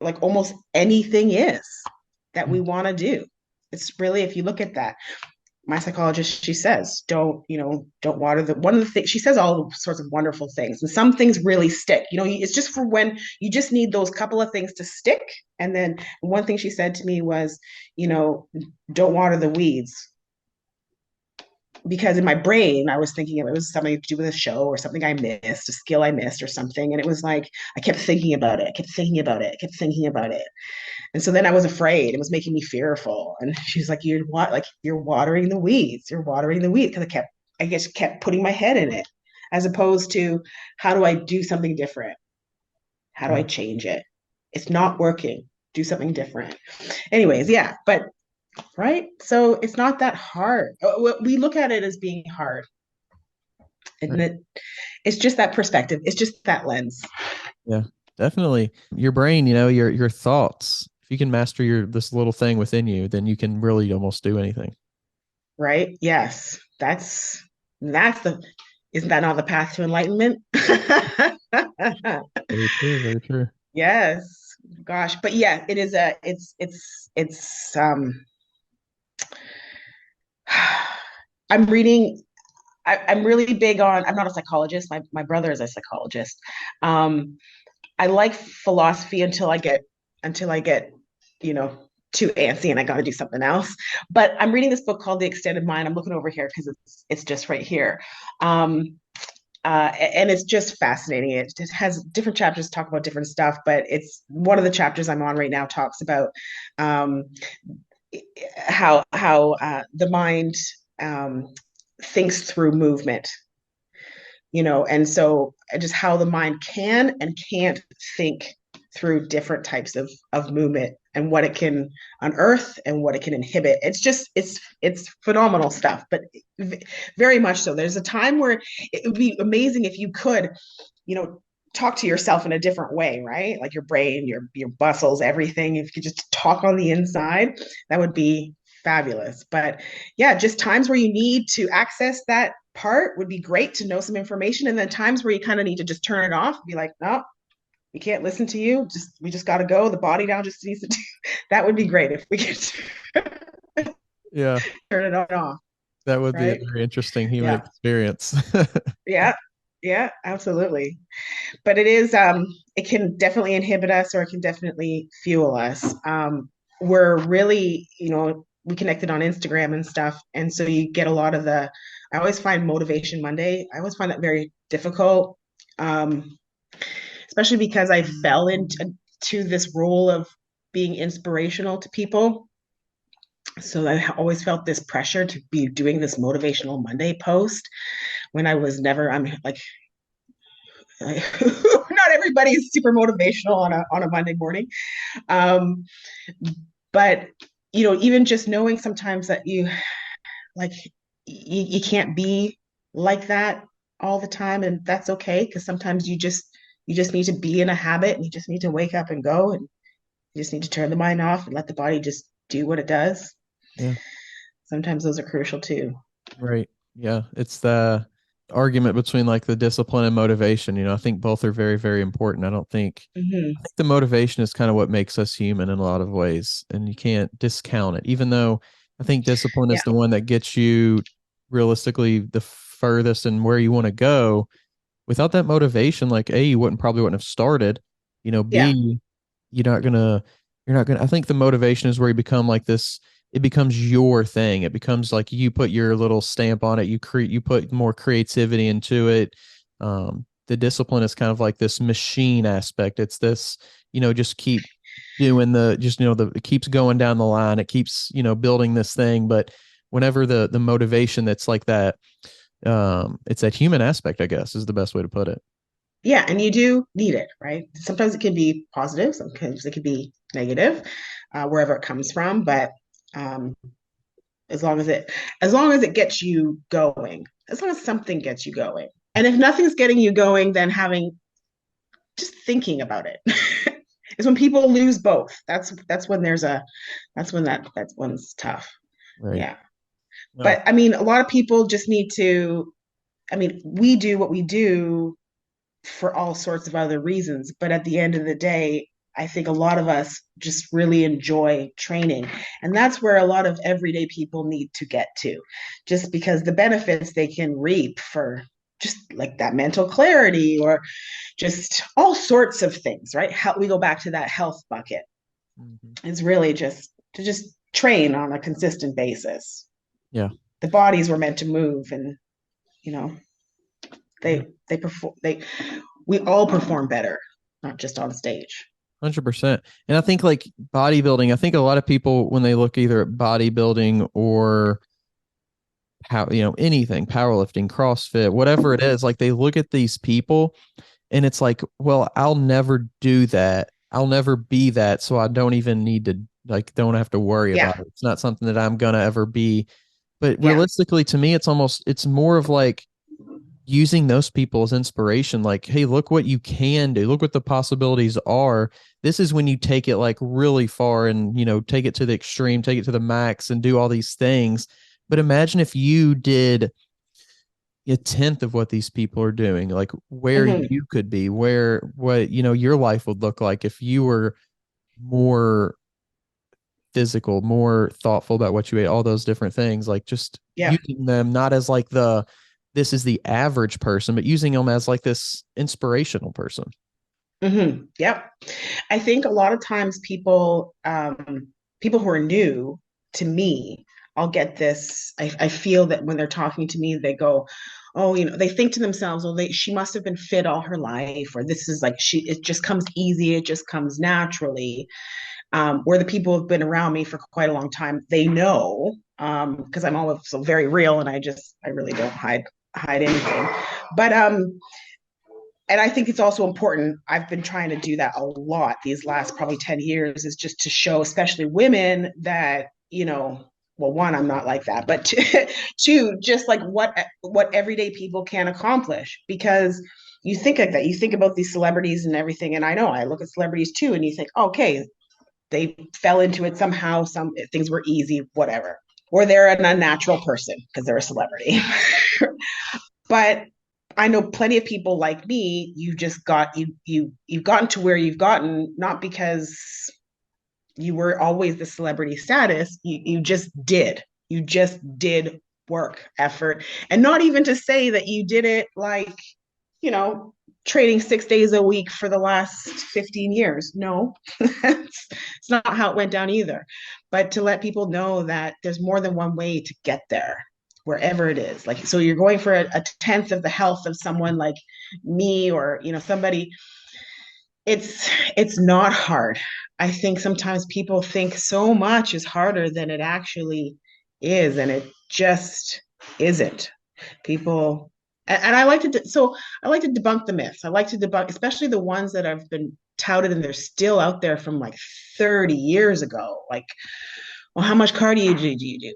like almost anything is that we want to do. It's really, if you look at that, my psychologist, she says, don't water the one of the things. She says all sorts of wonderful things, and some things really stick. It's just for when you just need those couple of things to stick. And then one thing she said to me was, don't water the weeds, because in my brain I was thinking it was something to do with a show or something I missed, a skill I missed or something. And it was like I kept thinking about it, I kept thinking about it, I kept thinking about it. And so then I was afraid. It was making me fearful. And she's like, you're watering the weeds. You're watering the weeds. Because I guess kept putting my head in it, as opposed to how do I do something different? How do I change it? It's not working. Do something different. Anyways, yeah, but right. So it's not that hard. We look at it as being hard. And Right. it's just that perspective. It's just that lens. Yeah, definitely. Your brain, your thoughts. If you can master this little thing within you, then you can really almost do anything. Right? Yes. That's the isn't that not the path to enlightenment? Very true. Very true. Yes. Gosh. But yeah, it is it's I'm reading I'm really big on, I'm not a psychologist. My brother is a psychologist. Um, I like philosophy until I get, you know, too antsy and I got to do something else. But I'm reading this book called The Extended Mind. I'm looking over here because it's just right here. Um, And it's just fascinating. It just has different chapters talk about different stuff, but it's one of the chapters I'm on right now talks about um, how the mind um, thinks through movement, and so just how the mind can and can't think through different types of movement and what it can unearth and what it can inhibit. It's phenomenal stuff, but very much so. There's a time where it would be amazing if you could, you know, talk to yourself in a different way, right? Like your brain, your muscles, everything. If you could just talk on the inside, that would be fabulous. But yeah, just times where you need to access that part would be great to know some information. And then times where you kind of need to just turn it off, be like, no, we can't listen to you. We just got to go. The body now just needs to do. That would be great if we could Yeah, turn it on off. that would be a Right. very interesting human Yeah. experience. Yeah. Yeah, absolutely. But it can definitely inhibit us or it can definitely fuel us. We're really, we connected on Instagram and stuff. And so you get a lot of I always find Motivation Monday. I always find that very difficult. Especially because I fell into this role of being inspirational to people. So I always felt this pressure to be doing this Motivational Monday post when I was never, I'm like, not everybody's super motivational on a Monday morning. Um, but even just knowing sometimes that like you can't be like that all the time, and that's okay because sometimes you just need to be in a habit and you just need to wake up and go, and you just need to turn the mind off and let the body just do what it does. Yeah. Sometimes those are crucial too. Right. Yeah. It's the argument between like the discipline and motivation. I think both are very, very important. I Hmm. think the motivation is kind of what makes us human in a lot of ways, and you can't discount it, even though I think discipline is Yeah. the one that gets you realistically the furthest and where you want to go. Without that motivation, like A, you probably wouldn't have started, Yeah. B, you're not gonna, I think the motivation is where you become like this, it becomes your thing. It becomes like you put your little stamp on it. You put more creativity into it. The discipline is kind of like this machine aspect. It's this, just keep doing it keeps going down the line. It keeps, building this thing. But whenever the motivation that's like that, it's that human aspect, I guess, is the best way to put it. Yeah, and you do need it, right? Sometimes it can be positive, sometimes it can be negative, wherever it comes from. But um, as long as it gets you going, as long as something gets you going, and if nothing's getting you going, then having just thinking about it is when people lose both. That's when that's when it's tough. Right. Yeah. No. But I mean, a lot of people just need to. I mean, we do what we do for all sorts of other reasons. But at the end of the day, I think a lot of us just really enjoy training. And that's where a lot of everyday people need to get to, just because the benefits they can reap for just like that mental clarity or just all sorts of things, right? How we go back to that health bucket Mhm. is really just to just train on a consistent basis. Yeah. The bodies were meant to move and you know Yeah. they perform they we all perform better, not just on stage. 100%. And I think like bodybuilding, I think a lot of people, when they look either at bodybuilding or how, anything, powerlifting, CrossFit, whatever it is, like they look at these people and it's like, well, I'll never do that. I'll never be that. So I don't even need to, like, don't have to worry Yeah, about it. It's not something that I'm going to ever be. But yeah. realistically, to me, it's more of like using those people as inspiration. Like, hey, look what you can do. Look what the possibilities are. This is when you take it like really far and, take it to the extreme, take it to the max and do all these things. But imagine if you did a tenth of what these people are doing, like where Hmm. you could be, what, your life would look like if you were more physical, more thoughtful about what you ate, all those different things, like just Yeah. using them not as like this is the average person, but using them as like this inspirational person. Yep. I think a lot of times people who are new to me, I'll get this. I feel that when they're talking to me, they go, oh, they think to themselves, oh, she must have been fit all her life, or this is like it just comes easy, it just comes naturally. Where the people who have been around me for quite a long time, they know, because I'm always so very real, and I really don't hide anything. But and I think it's also important. I've been trying to do that a lot these last probably 10 years, is just to show, especially women, that, well, one, I'm not like that, but two, just like what everyday people can accomplish. Because you think like that, you think about these celebrities and everything, and I know I look at celebrities too, and you think, okay, they fell into it somehow, some things were easy, whatever, or they're an unnatural person because they're a celebrity. But I know plenty of people like me. You've gotten to where you've gotten, not because you were always the celebrity status. You just did. You just did work, effort, and not even to say that you did it like, training 6 days a week for the last 15 years. No, it's not how it went down either. But to let people know that there's more than one way to get there, wherever it is. Like, so you're going for a tenth of the health of someone like me, or, somebody. It's not hard. I think sometimes people think so much is harder than it actually is, and it just isn't. People, and I like to debunk the myths. I like to debunk, especially the ones that have been touted and they're still out there from like 30 years ago. Like, well, how much cardio do you do?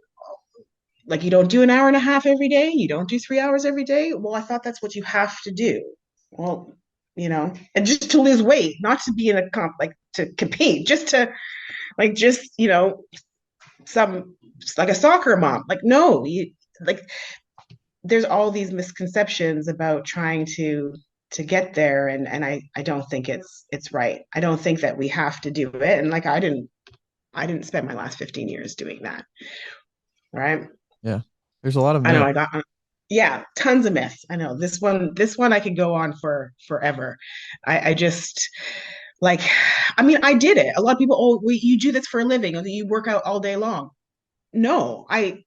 Like, you don't do an hour and a half every day? You don't do 3 hours every day? Well, I thought that's what you have to do. Well, and just to lose weight, not to be in a comp, like to compete, just to some, like a soccer mom. Like, no, there's all these misconceptions about trying to get there, and I don't think it's right. I don't think that we have to do it. And like, I didn't spend my last 15 years doing that. Right. Yeah. There's a lot of myths. I know myths. yeah, tons of myths. I know this one I could go on for forever. I just, like, I mean, I did it. A lot of people, oh, you do this for a living, or you work out all day long. No, I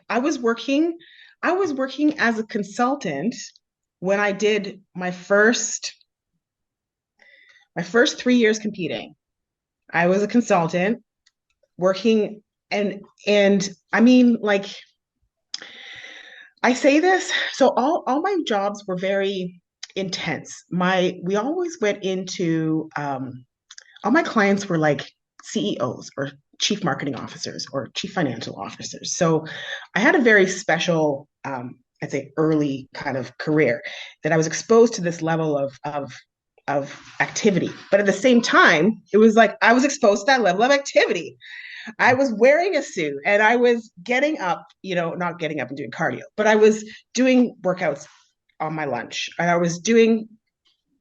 was working as a consultant when I did my first 3 years competing. I was a consultant working, and I mean, like, I say this, so all my jobs were very intense. We always went into, all my clients were like CEOs or chief marketing officers or chief financial officers. So I had a very special, I'd say, early kind of career, that I was exposed to this level of activity. But at the same time, it was like I was exposed to that level of activity. I was wearing a suit and I was getting up, not getting up and doing cardio, but I was doing workouts on my lunch, and I was doing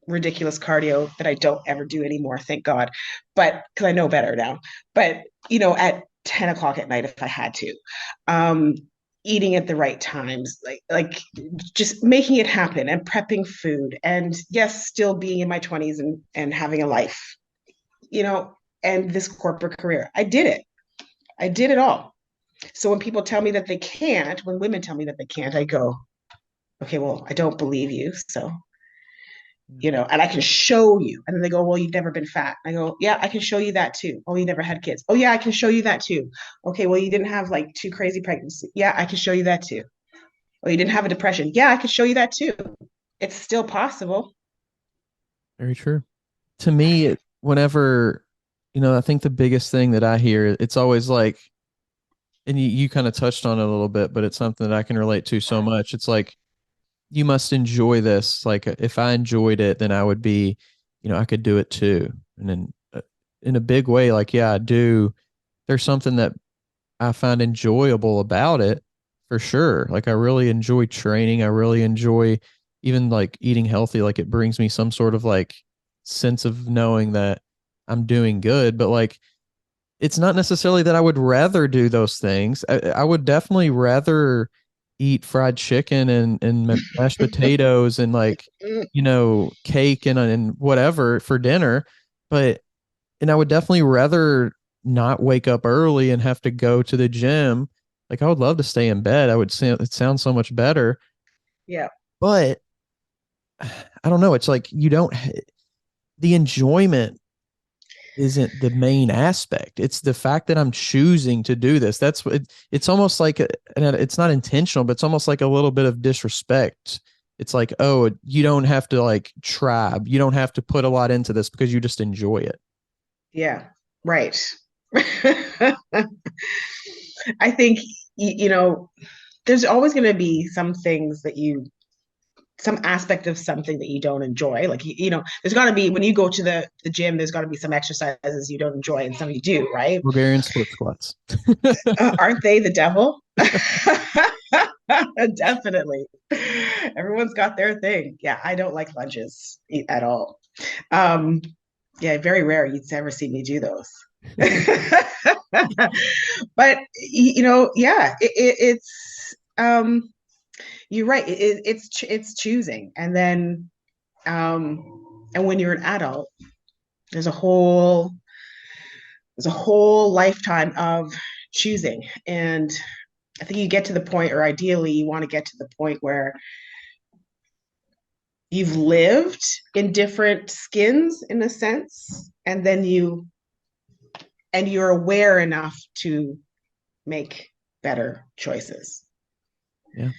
ridiculous cardio that I don't ever do anymore, thank God. But because I know better now. But at 10 o'clock at night if I had to, eating at the right times, like just making it happen, and prepping food, and yes, still being in my 20s and having a life, and this corporate career. I did it all. So when people tell me that they can't, when women tell me that they can't, I go, okay, well, I don't believe you. So, and I can show you. And then they go, well, you've never been fat. I go, yeah, I can show you that too. Oh, you never had kids. Oh yeah, I can show you that too. Okay, well, you didn't have like 2 crazy pregnancies. Yeah, I can show you that too. Oh, you didn't have a depression. Yeah, I can show you that too. It's still possible. Very true. To me, whenever, I think the biggest thing that I hear, it's always like, and you kind of touched on it a little bit, but it's something that I can relate to so much. It's like, you must enjoy this. Like, if I enjoyed it, then I would be, I could do it too. And then in a big way, like, yeah, I do. There's something that I find enjoyable about it, for sure. Like, I really enjoy training. I really enjoy even like eating healthy. Like, it brings me some sort of like sense of knowing that I'm doing good. But like, it's not necessarily that I would rather do those things. I would definitely rather eat fried chicken and mashed potatoes and like, cake and whatever for dinner. And I would definitely rather not wake up early and have to go to the gym. Like, I would love to stay in bed. It sounds so much better. Yeah. But I don't know. It's like the enjoyment isn't the main aspect. It's the fact that I'm choosing to do this. That's what it's almost like, and it's not intentional, but it's almost like a little bit of disrespect. It's like, oh, you don't have to like try. You don't have to put a lot into this because you just enjoy it. Yeah. Right. I think, there's always going to be some aspect of something that you don't enjoy. Like, there's got to be, when you go to the gym, there's got to be some exercises you don't enjoy and some you do, right? Bulgarian split squats. Aren't they the devil? Definitely. Everyone's got their thing. Yeah, I don't like lunges at all. Yeah, very rare you'd ever see me do those. But yeah, it's you're right. It's choosing, and then and when you're an adult, there's a whole lifetime of choosing, and I think you get to the point, or ideally, you want to get to the point where you've lived in different skins in a sense, and then you're aware enough to make better choices. Yeah.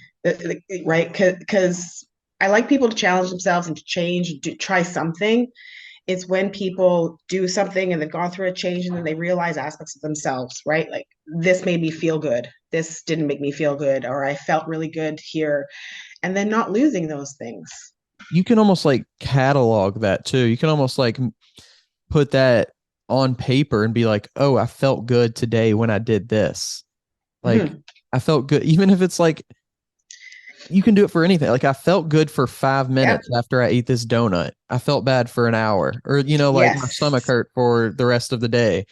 Right? Because I like people to challenge themselves and to change, to try something. It's when people do something and they've gone through a change and then they realize aspects of themselves, right? Like, this made me feel good. This didn't make me feel good, or I felt really good here. And then not losing those things. You can almost like catalog that too. You can almost like put that on paper and be like, oh, I felt good today when I did this. Like, I felt good, even if it's like, you can do it for anything. Like, I felt good for 5 minutes after I ate this donut. I felt bad for an hour, or, like my stomach hurt for the rest of the day.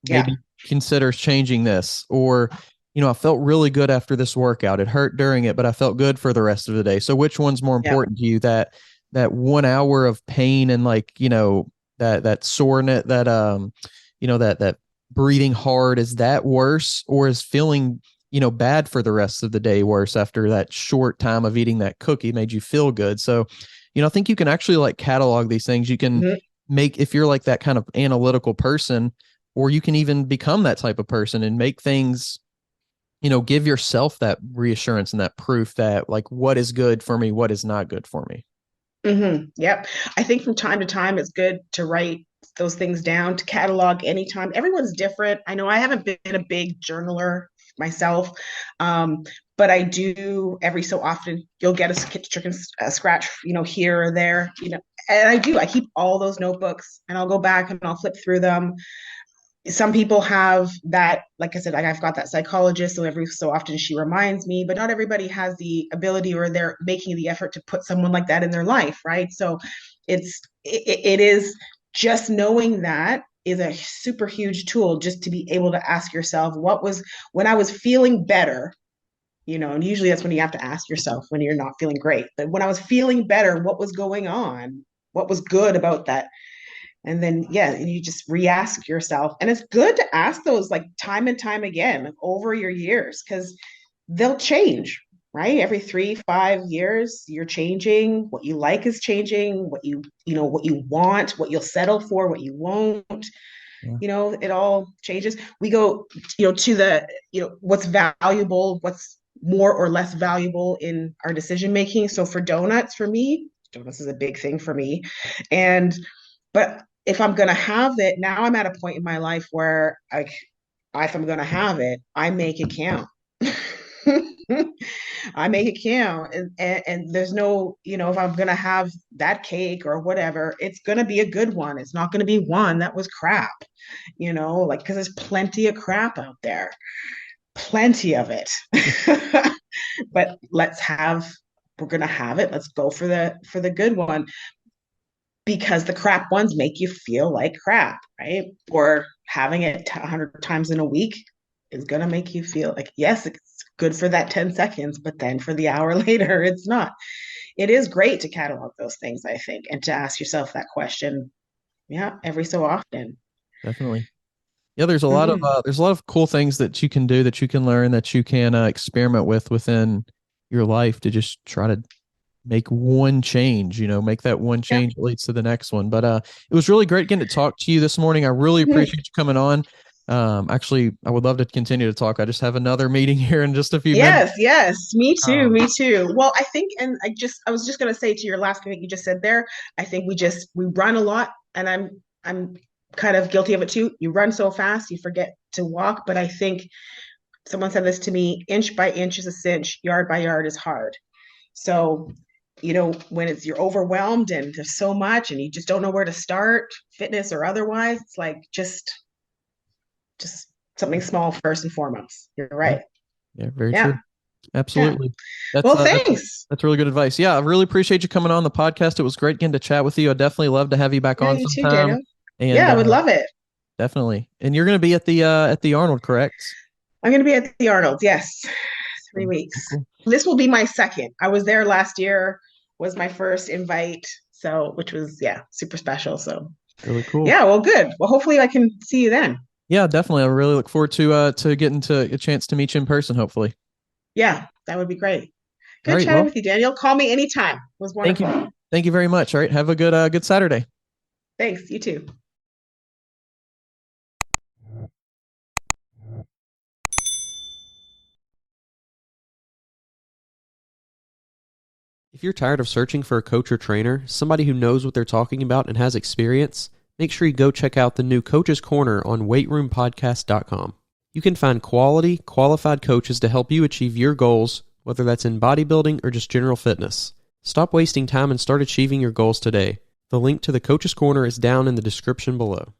Maybe consider changing this, or, I felt really good after this workout. It hurt during it, but I felt good for the rest of the day. So which one's more important to you, that 1 hour of pain and like, that soreness, that, that breathing hard, is that worse, or is feeling, bad for the rest of the day worse after that short time of eating that cookie made you feel good? So, I think you can actually like catalog these things. You can make, if you're like that kind of analytical person, or you can even become that type of person and make things, give yourself that reassurance and that proof that like, what is good for me, what is not good for me. Yep. I think from time to time, it's good to write those things down, to catalog anytime. Everyone's different. I know I haven't been a big journaler myself, but I do every so often. You'll get a scratch, here or there, and I keep all those notebooks, and I'll go back and I'll flip through them. Some people have that, like I said, like I've got that psychologist, so every so often she reminds me, but not everybody has the ability, or they're making the effort to put someone like that in their life, right? So it is just knowing that is a super huge tool, just to be able to ask yourself, what was, when I was feeling better, and usually that's when you have to ask yourself when you're not feeling great, but when I was feeling better, what was going on? What was good about that? And then, you just re-ask yourself. And it's good to ask those like time and time again, like over your years, because they'll change, right? Every 3-5 years, you're changing. What you like is changing. What what you want, what you'll settle for, what you won't. It all changes. We go, to the, what's valuable, what's more or less valuable in our decision making. So for donuts, for me, donuts is a big thing for me. But if I'm going to have it, now I'm at a point in my life where, like, if I'm going to have it, I make it count. I make it count. And there's no, if I'm going to have that cake or whatever, it's going to be a good one. It's not going to be one that was crap, like, because there's plenty of crap out there, plenty of it. But we're going to have it. Let's go for the good one. Because the crap ones make you feel like crap, right? Or having it 100 times in a week is going to make you feel like, yes, it's good for that 10 seconds, but then for the hour later, it's not. It is great to catalog those things, I think, and to ask yourself that question, every so often. Definitely. Yeah, there's a lot of cool things that you can do, that you can learn, that you can experiment with within your life to just try to make one change, make that one change that leads to the next one. But it was really great getting to talk to you this morning. I really appreciate you coming on. Actually, I would love to continue to talk. I just have another meeting here in just a few minutes. Yes, me too. Well, I think, and I was just going to say to your last thing that you just said there, I think we run a lot, and I'm kind of guilty of it too. You run so fast, you forget to walk. But I think someone said this to me: inch by inch is a cinch, yard by yard is hard. So, when you're overwhelmed and there's so much and you just don't know where to start, fitness or otherwise, it's like just something small first and foremost. You're right. Yeah, very true. Absolutely. Yeah. Well, thanks. That's really good advice. Yeah, I really appreciate you coming on the podcast. It was great getting to chat with you. I'd definitely love to have you back on sometime. Too, Daniel. And, I would love it. Definitely. And you're going to be at the Arnold, correct? I'm going to be at the Arnold. Yes. 3 weeks. Cool. This will be my second. I was there last year, was my first invite. So, which was, super special. So really cool. Yeah. Well, good. Well, hopefully I can see you then. Yeah, definitely. I really look forward to getting to a chance to meet you in person, hopefully. Yeah, that would be great. Good chatting with you, Daniel. Call me anytime. It was wonderful. Thank you very much. All right. Have a good Saturday. Thanks. You too. If you're tired of searching for a coach or trainer, somebody who knows what they're talking about and has experience, make sure you go check out the new Coach's Corner on weightroompodcast.com. You can find quality, qualified coaches to help you achieve your goals, whether that's in bodybuilding or just general fitness. Stop wasting time and start achieving your goals today. The link to the Coach's Corner is down in the description below.